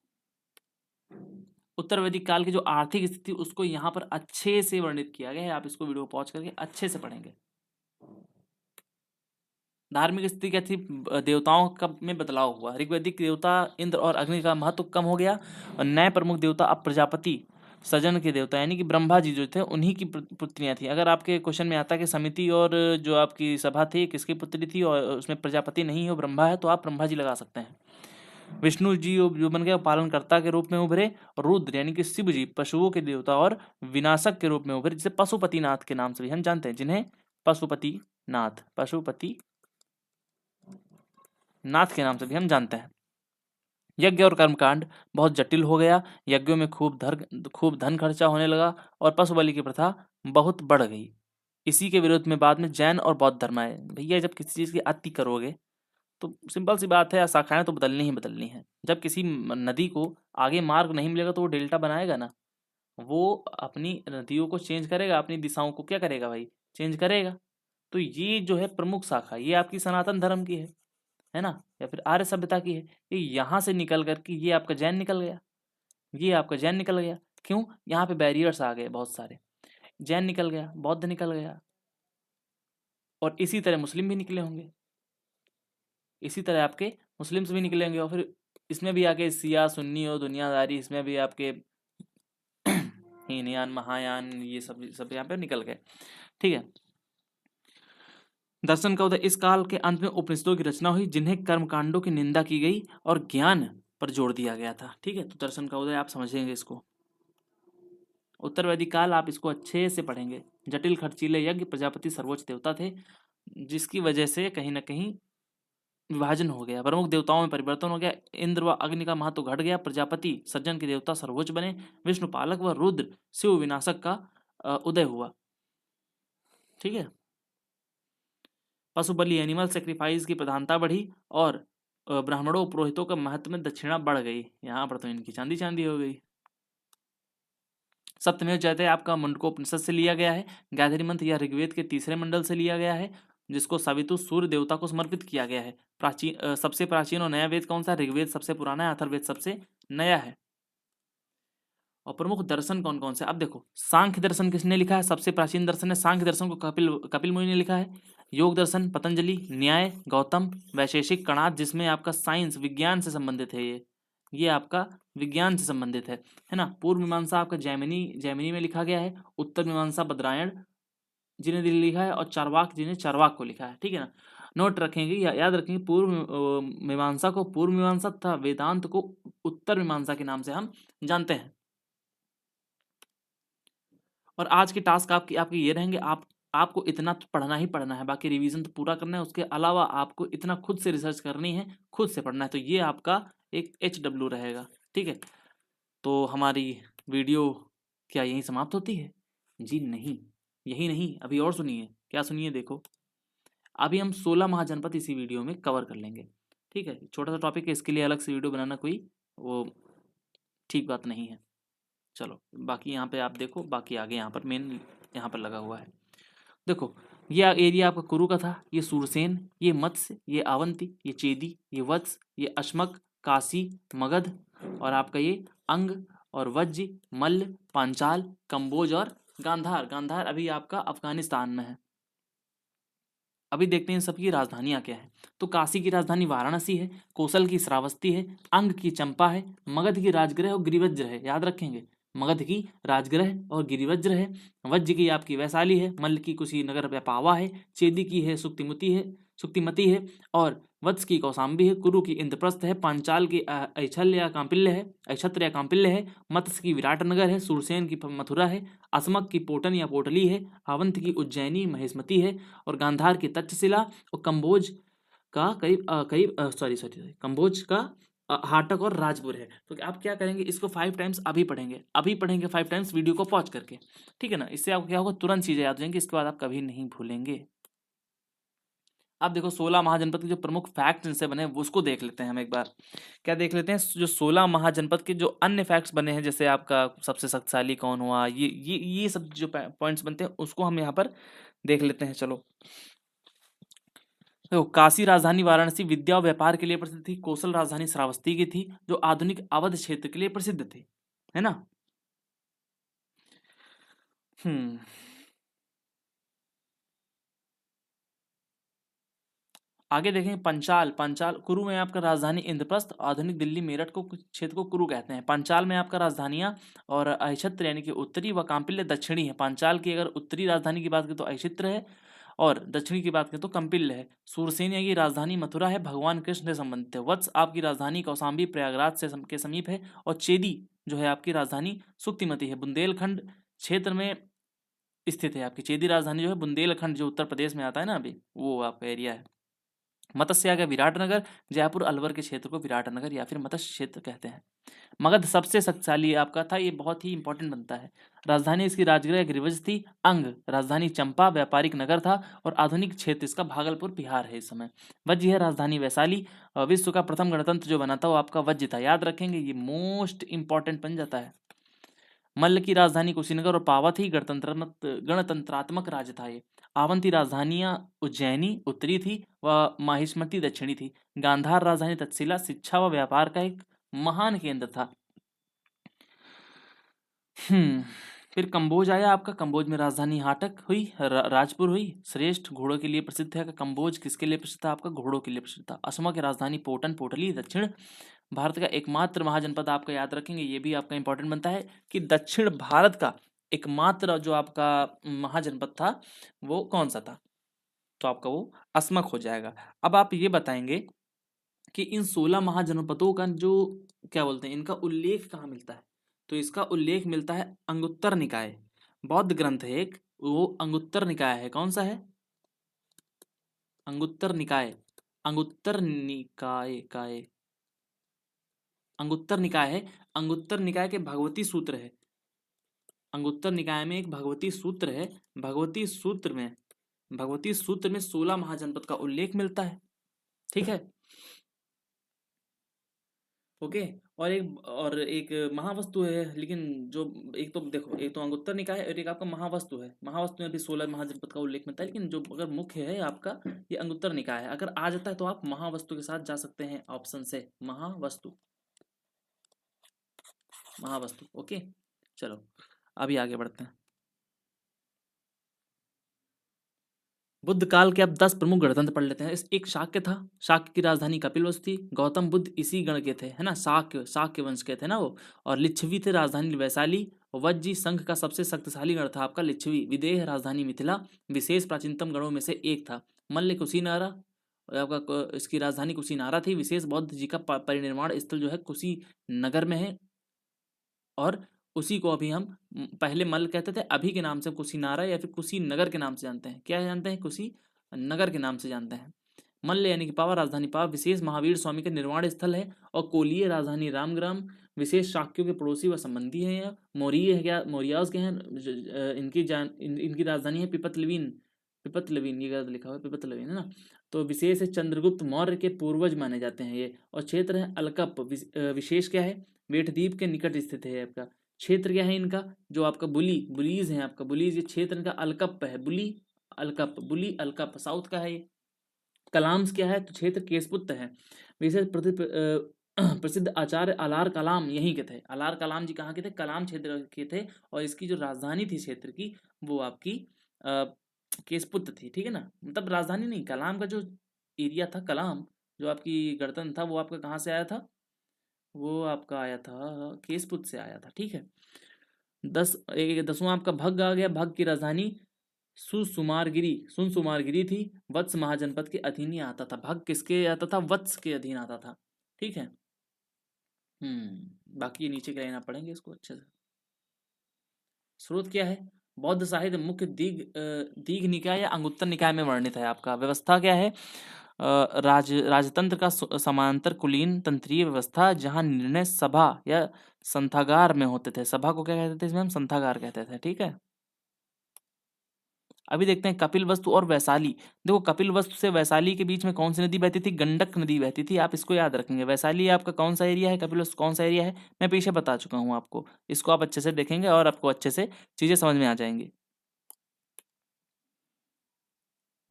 उत्तर वैदिक काल की जो आर्थिक स्थिति उसको यहाँ पर अच्छे से वर्णित किया गया है। आप इसको वीडियो पॉज करके अच्छे से पढ़ेंगे। धार्मिक स्थिति क्या थी, देवताओं का में बदलाव हुआ। ऋग्वैदिक देवता इंद्र और अग्नि का महत्व कम हो गया और नए प्रमुख देवता अब प्रजापति सजन के देवता यानी कि ब्रह्मा जी जो थे उन्हीं की पुत्रियां थी। अगर आपके क्वेश्चन में आता है कि समिति और जो आपकी सभा थी किसकी पुत्री थी और उसमें प्रजापति नहीं हो ब्रह्मा है, तो आप ब्रह्मा जी लगा सकते हैं। विष्णु जी जो बन गए पालनकर्ता के रूप में उभरे। रुद्र यानी कि शिव जी पशुओं के देवता और विनाशक के रूप में उभरे, जिसे पशुपतिनाथ के नाम से भी हम जानते हैं, जिन्हें पशुपति नाथ के नाम से भी हम जानते हैं। यज्ञ और कर्मकांड बहुत जटिल हो गया। यज्ञों में खूब धन खर्चा होने लगा और पशु बलि की प्रथा बहुत बढ़ गई। इसी के विरोध में बाद में जैन और बौद्ध धर्म आए। भैया जब किसी चीज़ की अति करोगे तो सिंपल सी बात है, शाखाएं तो बदलनी ही बदलनी है। जब किसी नदी को आगे मार्ग नहीं मिलेगा तो वो डेल्टा बनाएगा ना, वो अपनी नदियों को चेंज करेगा, अपनी दिशाओं को क्या करेगा भाई, चेंज करेगा। तो ये जो है प्रमुख शाखा, ये आपकी सनातन धर्म की है ना, या फिर आर्य सभ्यता की है। ये यहाँ से निकल करके ये आपका जैन निकल गया, ये आपका जैन निकल गया। क्यों? यहाँ पे बैरियर्स आ गए बहुत सारे। जैन निकल गया, बौद्ध निकल गया, और इसी तरह मुस्लिम भी निकले होंगे, इसी तरह आपके मुस्लिम्स भी निकलेंगे, और फिर इसमें भी आके सिया सुन्नी और दुनियादारी, इसमें भी आपके हीनयान महायान ये सब यहाँ पे निकल गए। ठीक है। दर्शन का उदय इस काल के अंत में उपनिषदों की रचना हुई, जिन्हें कर्मकांडों की निंदा की गई और ज्ञान पर जोर दिया गया था। ठीक है, तो दर्शन का उदय आप समझेंगे इसको। उत्तर वैदिक काल आप इसको अच्छे से पढ़ेंगे। जटिल खर्चीले यज्ञ, प्रजापति सर्वोच्च देवता थे, जिसकी वजह से कहीं ना कहीं विभाजन हो गया, प्रमुख देवताओं में परिवर्तन हो गया। इंद्र व अग्नि का महत्व घट गया, प्रजापति सज्जन के देवता सर्वोच्च बने, विष्णु पालक व रुद्र शिव विनाशक का उदय हुआ। ठीक है। पशु बलि एनिमल सेक्रीफाइस की प्रधानता बढ़ी और ब्राह्मणों पुरोहितों का महत्व में दक्षिणा बढ़ गई। यहाँ पर तो इनकी चांदी चांदी हो गई। सत्यमेव जयते आपका मुंडको उपनिषद से लिया गया है। गायत्री मंत्र या ऋग्वेद के तीसरे मंडल से लिया गया है, जिसको सवितु सूर्य देवता को समर्पित किया गया है। सबसे प्राचीन और नया वेद कौन सा? ऋग्वेद सबसे पुराना है, अथर्ववेद सबसे नया है। और प्रमुख दर्शन कौन कौन से? अब देखो, सांख्य दर्शन किसने लिखा है? सबसे प्राचीन दर्शन है सांख्य दर्शन को कपिल मुनि ने लिखा है। योग दर्शन पतंजलि, न्याय गौतम, वैशेषिक कणाद, जिसमें आपका साइंस विज्ञान से संबंधित है, ये आपका विज्ञान से संबंधित है ना। पूर्व मीमांसा आपका जैमिनी में लिखा गया है। उत्तर मीमांसा बद्रायण जिन्हें लिखा है, और चारवाक जिन्हें चारवाक को लिखा है। ठीक है ना, नोट रखेंगे या याद रखेंगे, पूर्व मीमांसा को पूर्व मीमांसा तथा वेदांत को उत्तर मीमांसा के नाम से हम जानते हैं। और आज के टास्क आपके ये रहेंगे, आपको इतना तो पढ़ना ही पढ़ना है, बाकी रिवीजन तो पूरा करना है। उसके अलावा आपको इतना खुद से रिसर्च करनी है, खुद से पढ़ना है। तो ये आपका एक HW रहेगा। ठीक है, तो हमारी वीडियो क्या यहीं समाप्त होती है? जी नहीं, यही नहीं, अभी और सुनिए। क्या सुनिए? देखो, अभी हम 16 महाजनपद इसी वीडियो में कवर कर लेंगे। ठीक है, छोटा सा टॉपिक है, इसके लिए अलग से वीडियो बनाना कोई वो ठीक बात नहीं है। चलो, बाकी यहाँ पे आप देखो, बाकी आगे यहाँ पर मेन यहाँ पर लगा हुआ है। देखो, ये एरिया आपका कुरु का था, ये सूरसेन, ये मत्स्य, ये अवंती, ये चेदी, ये वत्स, ये अश्मक, काशी, मगध, और आपका ये अंग और वज्ज, मल्ल, पांचाल, कंबोज और गांधार। गांधार अभी आपका अफगानिस्तान में है। अभी देखते हैं सबकी राजधानियाँ क्या है। तो काशी की राजधानी वाराणसी है, कोसल की श्रावस्ती है, अंग की चंपा है, मगध की राजगृह और गिरिवज्र है। याद रखेंगे, मगध की राजगृह और गिरिवज्र है। वज्र की आपकी वैशाली है, मल्ल की कुशीनगर व्यापावा है, चेदी की है सुक्तिमती है, और वत्स की कौशाम्बी है, कुरु की इंद्रप्रस्थ है, पांचाल की ऐछत्र या कांपिल्य है, मत्स्य की विराटनगर है, सुरसेन की मथुरा है, असमक की पोटन या पोटली है, अवंत की उज्जैनी महेशमती है, और गांधार की तक्षशिला, और कंबोज का कंबोज का हाटक और राजपुर है। तो आप क्या करेंगे, इसको 5 टाइम्स अभी पढ़ेंगे 5 टाइम्स वीडियो को पॉज करके। ठीक है ना, इससे आपको क्या होगा, तुरंत चीजें याद हो जाएंगी, इसके बाद आप कभी नहीं भूलेंगे। अब देखो, 16 महाजनपद के जो प्रमुख फैक्ट्स इनसे बने हैं उसको देख लेते हैं हम एक बार। क्या देख लेते हैं? जो 16 महाजनपद के जो अन्य फैक्ट्स बने हैं, जैसे आपका सबसे शक्तिशाली कौन हुआ, ये सब जो पॉइंट्स बनते हैं उसको हम यहाँ पर देख लेते हैं। चलो देखो, काशी राजधानी वाराणसी विद्या और व्यापार के लिए प्रसिद्ध थी। कोसल राजधानी श्रावस्ती की थी, जो आधुनिक अवध क्षेत्र के लिए प्रसिद्ध थी। है ना। हम्म आगे देखें, पंचाल। पंचाल कुरु में आपका राजधानी इंद्रप्रस्थ, आधुनिक दिल्ली मेरठ को कुछ क्षेत्र को कुरु कहते हैं। पंचाल में आपका राजधानियां और अहिच्छत्र यानी कि उत्तरी व कांपिल्य दक्षिणी है। पंचाल की अगर उत्तरी राजधानी की बात करें तो अहिच्छत्र है, और दक्षिणी की बात करें तो कंपिल्य है। सूरसेन की राजधानी मथुरा है, भगवान कृष्ण से संबंधित है। वत्स आपकी राजधानी कौशाम्बी प्रयागराज के समीप है। और चेदी जो है आपकी राजधानी सुक्तिमती है, बुंदेलखंड क्षेत्र में स्थित है। आपकी चेदी राजधानी जो है बुंदेलखंड, जो उत्तर प्रदेश में आता है ना अभी, वो आपका एरिया है। मत्स्य आ गया विराटनगर, जयपुर अलवर के क्षेत्र को विराटनगर या फिर मत्स्य क्षेत्र कहते हैं। मगध सबसे शक्तिशाली आपका था, ये बहुत ही इंपॉर्टेंट बनता है। राजधानी इसकी राजगृह गिरिवज थी। अंग राजधानी चंपा व्यापारिक नगर था, और आधुनिक क्षेत्र इसका भागलपुर बिहार है इस समय। वज्र है राजधानी वैशाली। विश्व का प्रथम गणतंत्र जो बना था वो आपका वज्र था, याद रखेंगे, ये मोस्ट इंपॉर्टेंट बन जाता है। मल्ल की राजधानी कुशीनगर और पावा थी, गणतंत्रात्मक राज्य था ये। आवंती राजधानियां उज्जैनी उत्तरी थी व माहिष्मती दक्षिणी थी। गांधार राजधानी तक्षशिला शिक्षा व व्यापार का एक महान केंद्र था। हम्म फिर कंबोज आया आपका। कंबोज में राजधानी हाटक हुई, राजपुर हुई। श्रेष्ठ घोड़ों के लिए प्रसिद्ध है। कंबोज किसके लिए प्रसिद्ध था? आपका घोड़ों के लिए प्रसिद्ध था। असमा की राजधानी पोटन पोटली दक्षिण भारत का एकमात्र महाजनपद, आपका याद रखेंगे, ये भी आपका इंपॉर्टेंट बनता है कि दक्षिण भारत का एकमात्र जो आपका महाजनपद था वो कौन सा था, तो आपका वो अस्मक हो जाएगा। अब आप ये बताएंगे कि इन 16 महाजनपदों का जो क्या बोलते हैं, इनका उल्लेख कहाँ मिलता है? तो इसका उल्लेख मिलता है अंगुत्तर निकाय, बौद्ध ग्रंथ है एक, वो अंगुत्तर निकाय है। कौन सा है? अंगुत्तर निकाय। अंगुत्तर निकाय काय अंगुत्तर निकाय है। अंगुत्तर निकाय के भगवती सूत्र है। अंगुत्तर निकाय में एक भगवती सूत्र है। भगवती सूत्र में 16 महाजनपद का उल्लेख मिलता है। ठीक है, ओके। और एक महावस्तु है, लेकिन जो एक तो देखो, एक तो अंगुत्तर निकाय है और एक आपका महावस्तु है। महावस्तु में भी 16 महाजनपद का उल्लेख मिलता है, लेकिन जो अगर मुख्य है आपका ये अंगुत्तर निकाय है। अगर आ जाता है तो आप महावस्तु के साथ जा सकते हैं, ऑप्शन से महावस्तु। महावस्तु, ओके। चलो अभी आगे बढ़ते हैं। बुद्ध काल के अब 10 प्रमुख गणतंत्र पढ़ लेते हैं। इस एक शाक्य था, शाक्य की राजधानी कपिलवस्तु थी। गौतम बुद्ध इसी गण के थे, है ना, शाक्य वंश के थे ना वो। और लिच्छवी थे, राजधानी वैशाली। वज्जी संघ का सबसे शक्तिशाली गण था आपका लिच्छवी। विदेह राजधानी मिथिला, विशेष प्राचीनतम गणों में से एक था। मल्ल कुशीनारा, और आपका इसकी राजधानी कुशीनारा थी। विशेष बौद्ध जी का परिनिर्वाण स्थल जो है कुशीनगर में है। और उसी को अभी हम पहले मल्ल कहते थे, अभी के नाम से कुशीनारा या फिर कुशीनगर के नाम से जानते हैं। क्या जानते हैं? कुशीनगर के नाम से जानते हैं। मल्ल यानी कि पावा, राजधानी पावा विशेष महावीर स्वामी का निर्वाण स्थल है। और कोलीय राजधानी रामग्राम, विशेष शाक्यों के पड़ोसी व संबंधी हैं। यह मौर्य है, क्या मौर्याज के हैं, इनकी राजधानी है पिपतलवीन। पिपतलवीन ये गलत लिखा हुआ है, पिपतलवीन है ना। तो विशेष है, चंद्रगुप्त मौर्य के पूर्वज माने जाते हैं ये। और क्षेत्र है अलकप, विशेष क्या है? वेठद्वीप के निकट स्थित है आपका। क्षेत्र क्या है इनका? जो आपका बुलीज है, आपका बुलीज, ये क्षेत्र इनका अलकप है। बुली अलकप साउथ का है ये। कलाम्स क्या है? तो क्षेत्र केसपुत्त है। विशेष प्रसिद्ध आचार्य अलार कलाम यहीं के थे। अलार कलाम जी कहाँ के थे? कलाम क्षेत्र के थे। और इसकी जो राजधानी थी क्षेत्र की, वो आपकी केसपुत्त थी। ठीक है ना, मतलब राजधानी नहीं, कलाम का जो एरिया था, कलाम जो आपकी गणतंत्र था, वो आपका कहाँ से आया था? वो आपका आया था केसपुत से आया था। ठीक है। 10वां आपका भग आ गया। भग की राजधानी सुनसुमारगिरी थी। वत्स महाजनपद के अधीन ही आता था। भग किसके आता था? वत्स के अधीन आता था। ठीक है। बाकी ये नीचे के लाइन आप पढ़ेंगे इसको अच्छे से। स्रोत क्या है? बौद्ध साहित्य मुख्य दीघ निकाय या अंगुत्तर निकाय में वर्णित है। आपका व्यवस्था क्या है? राजतंत्र का समांतर कुलीन तंत्रीय व्यवस्था, जहां निर्णय सभा या संथागार में होते थे। सभा को क्या कहते थे? इसमें हम संथागार कहते थे। ठीक है। अभी देखते हैं कपिल वस्तु और वैशाली। देखो, कपिल वस्तु से वैशाली के बीच में कौन सी नदी बहती थी? गंडक नदी बहती थी। आप इसको याद रखेंगे। वैशाली आपका कौन सा एरिया है, कपिल वस्तु कौन सा एरिया है, मैं पीछे बता चुका हूँ आपको। इसको आप अच्छे से देखेंगे और आपको अच्छे से चीजें समझ में आ जाएंगी।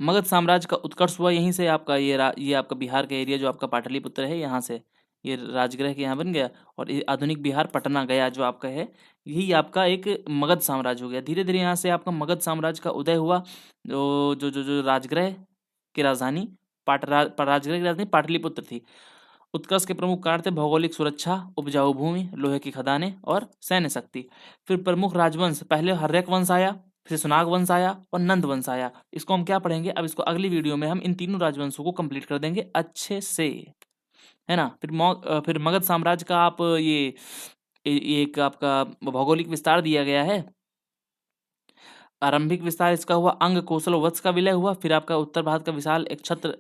मगध साम्राज्य का उत्कर्ष हुआ यहीं से। आपका ये आपका बिहार का एरिया जो आपका पाटलिपुत्र है, यहाँ से ये राजगृह के यहाँ बन गया। और ये आधुनिक बिहार पटना गया जो आपका है, यही आपका एक मगध साम्राज्य हो गया। धीरे धीरे यहाँ से आपका मगध साम्राज्य का उदय हुआ। जो राजगृह की राजधानी राजगृह की राजधानी पाटलिपुत्र थी। उत्कर्ष के प्रमुख कारण थे भौगोलिक सुरक्षा, उपजाऊ भूमि, लोहे की खदानें और सैन्य शक्ति। फिर प्रमुख राजवंश, पहले हर्यक वंश आया, फिर सुनाग वंश आया और नंद वंश आया। इसको हम क्या पढ़ेंगे अब, इसको अगली वीडियो में हम इन तीनों राजवंशों को कंप्लीट कर देंगे अच्छे से, है ना। फिर मगध साम्राज्य का आप ये एक आपका भौगोलिक विस्तार दिया गया है। आरंभिक विस्तार इसका हुआ, अंग कौशल वत्स का विलय हुआ। फिर आपका उत्तर भारत का विशाल एक छत्र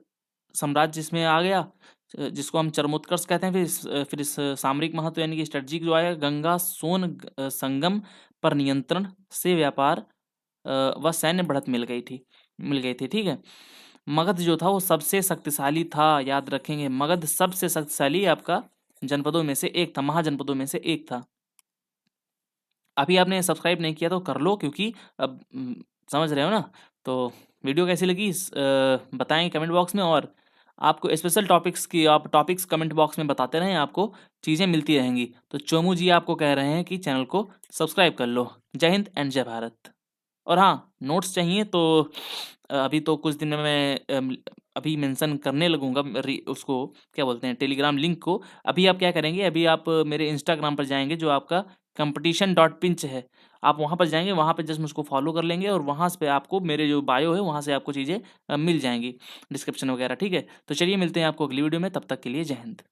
साम्राज्य इसमें आ गया, जिसको हम चरमोत्कर्ष कहते हैं। फिर इस सामरिक महत्व यानी कि स्ट्रेटजिक जो आया, गंगा सोन संगम पर नियंत्रण से व्यापार व सैन्य बढ़त मिल गई थी, ठीक है। मगध जो था वो सबसे शक्तिशाली था, याद रखेंगे, मगध सबसे शक्तिशाली आपका जनपदों में से एक था, महाजनपदों में से एक था। अभी आपने सब्सक्राइब नहीं किया तो कर लो, क्योंकि अब समझ रहे हो ना। तो वीडियो कैसी लगी बताएं कमेंट बॉक्स में, और आपको स्पेशल टॉपिक्स की आप टॉपिक्स कमेंट बॉक्स में बताते रहें, आपको चीज़ें मिलती रहेंगी। तो चोमू जी आपको कह रहे हैं कि चैनल को सब्सक्राइब कर लो। जय हिंद एंड जय भारत। और हाँ, नोट्स चाहिए तो अभी तो कुछ दिन में मैं अभी मेंशन करने लगूंगा उसको क्या बोलते हैं, टेलीग्राम लिंक को। अभी आप क्या करेंगे, अभी आप मेरे इंस्टाग्राम पर जाएंगे जो आपका competition.pinch है, आप वहाँ पर जाएंगे, वहाँ पर जस्ट मुझको फॉलो कर लेंगे और वहाँ पे आपको मेरे जो बायो है वहाँ से आपको चीज़ें मिल जाएंगी, डिस्क्रिप्शन वगैरह, ठीक है। तो चलिए मिलते हैं आपको अगली वीडियो में, तब तक के लिए जय हिंद।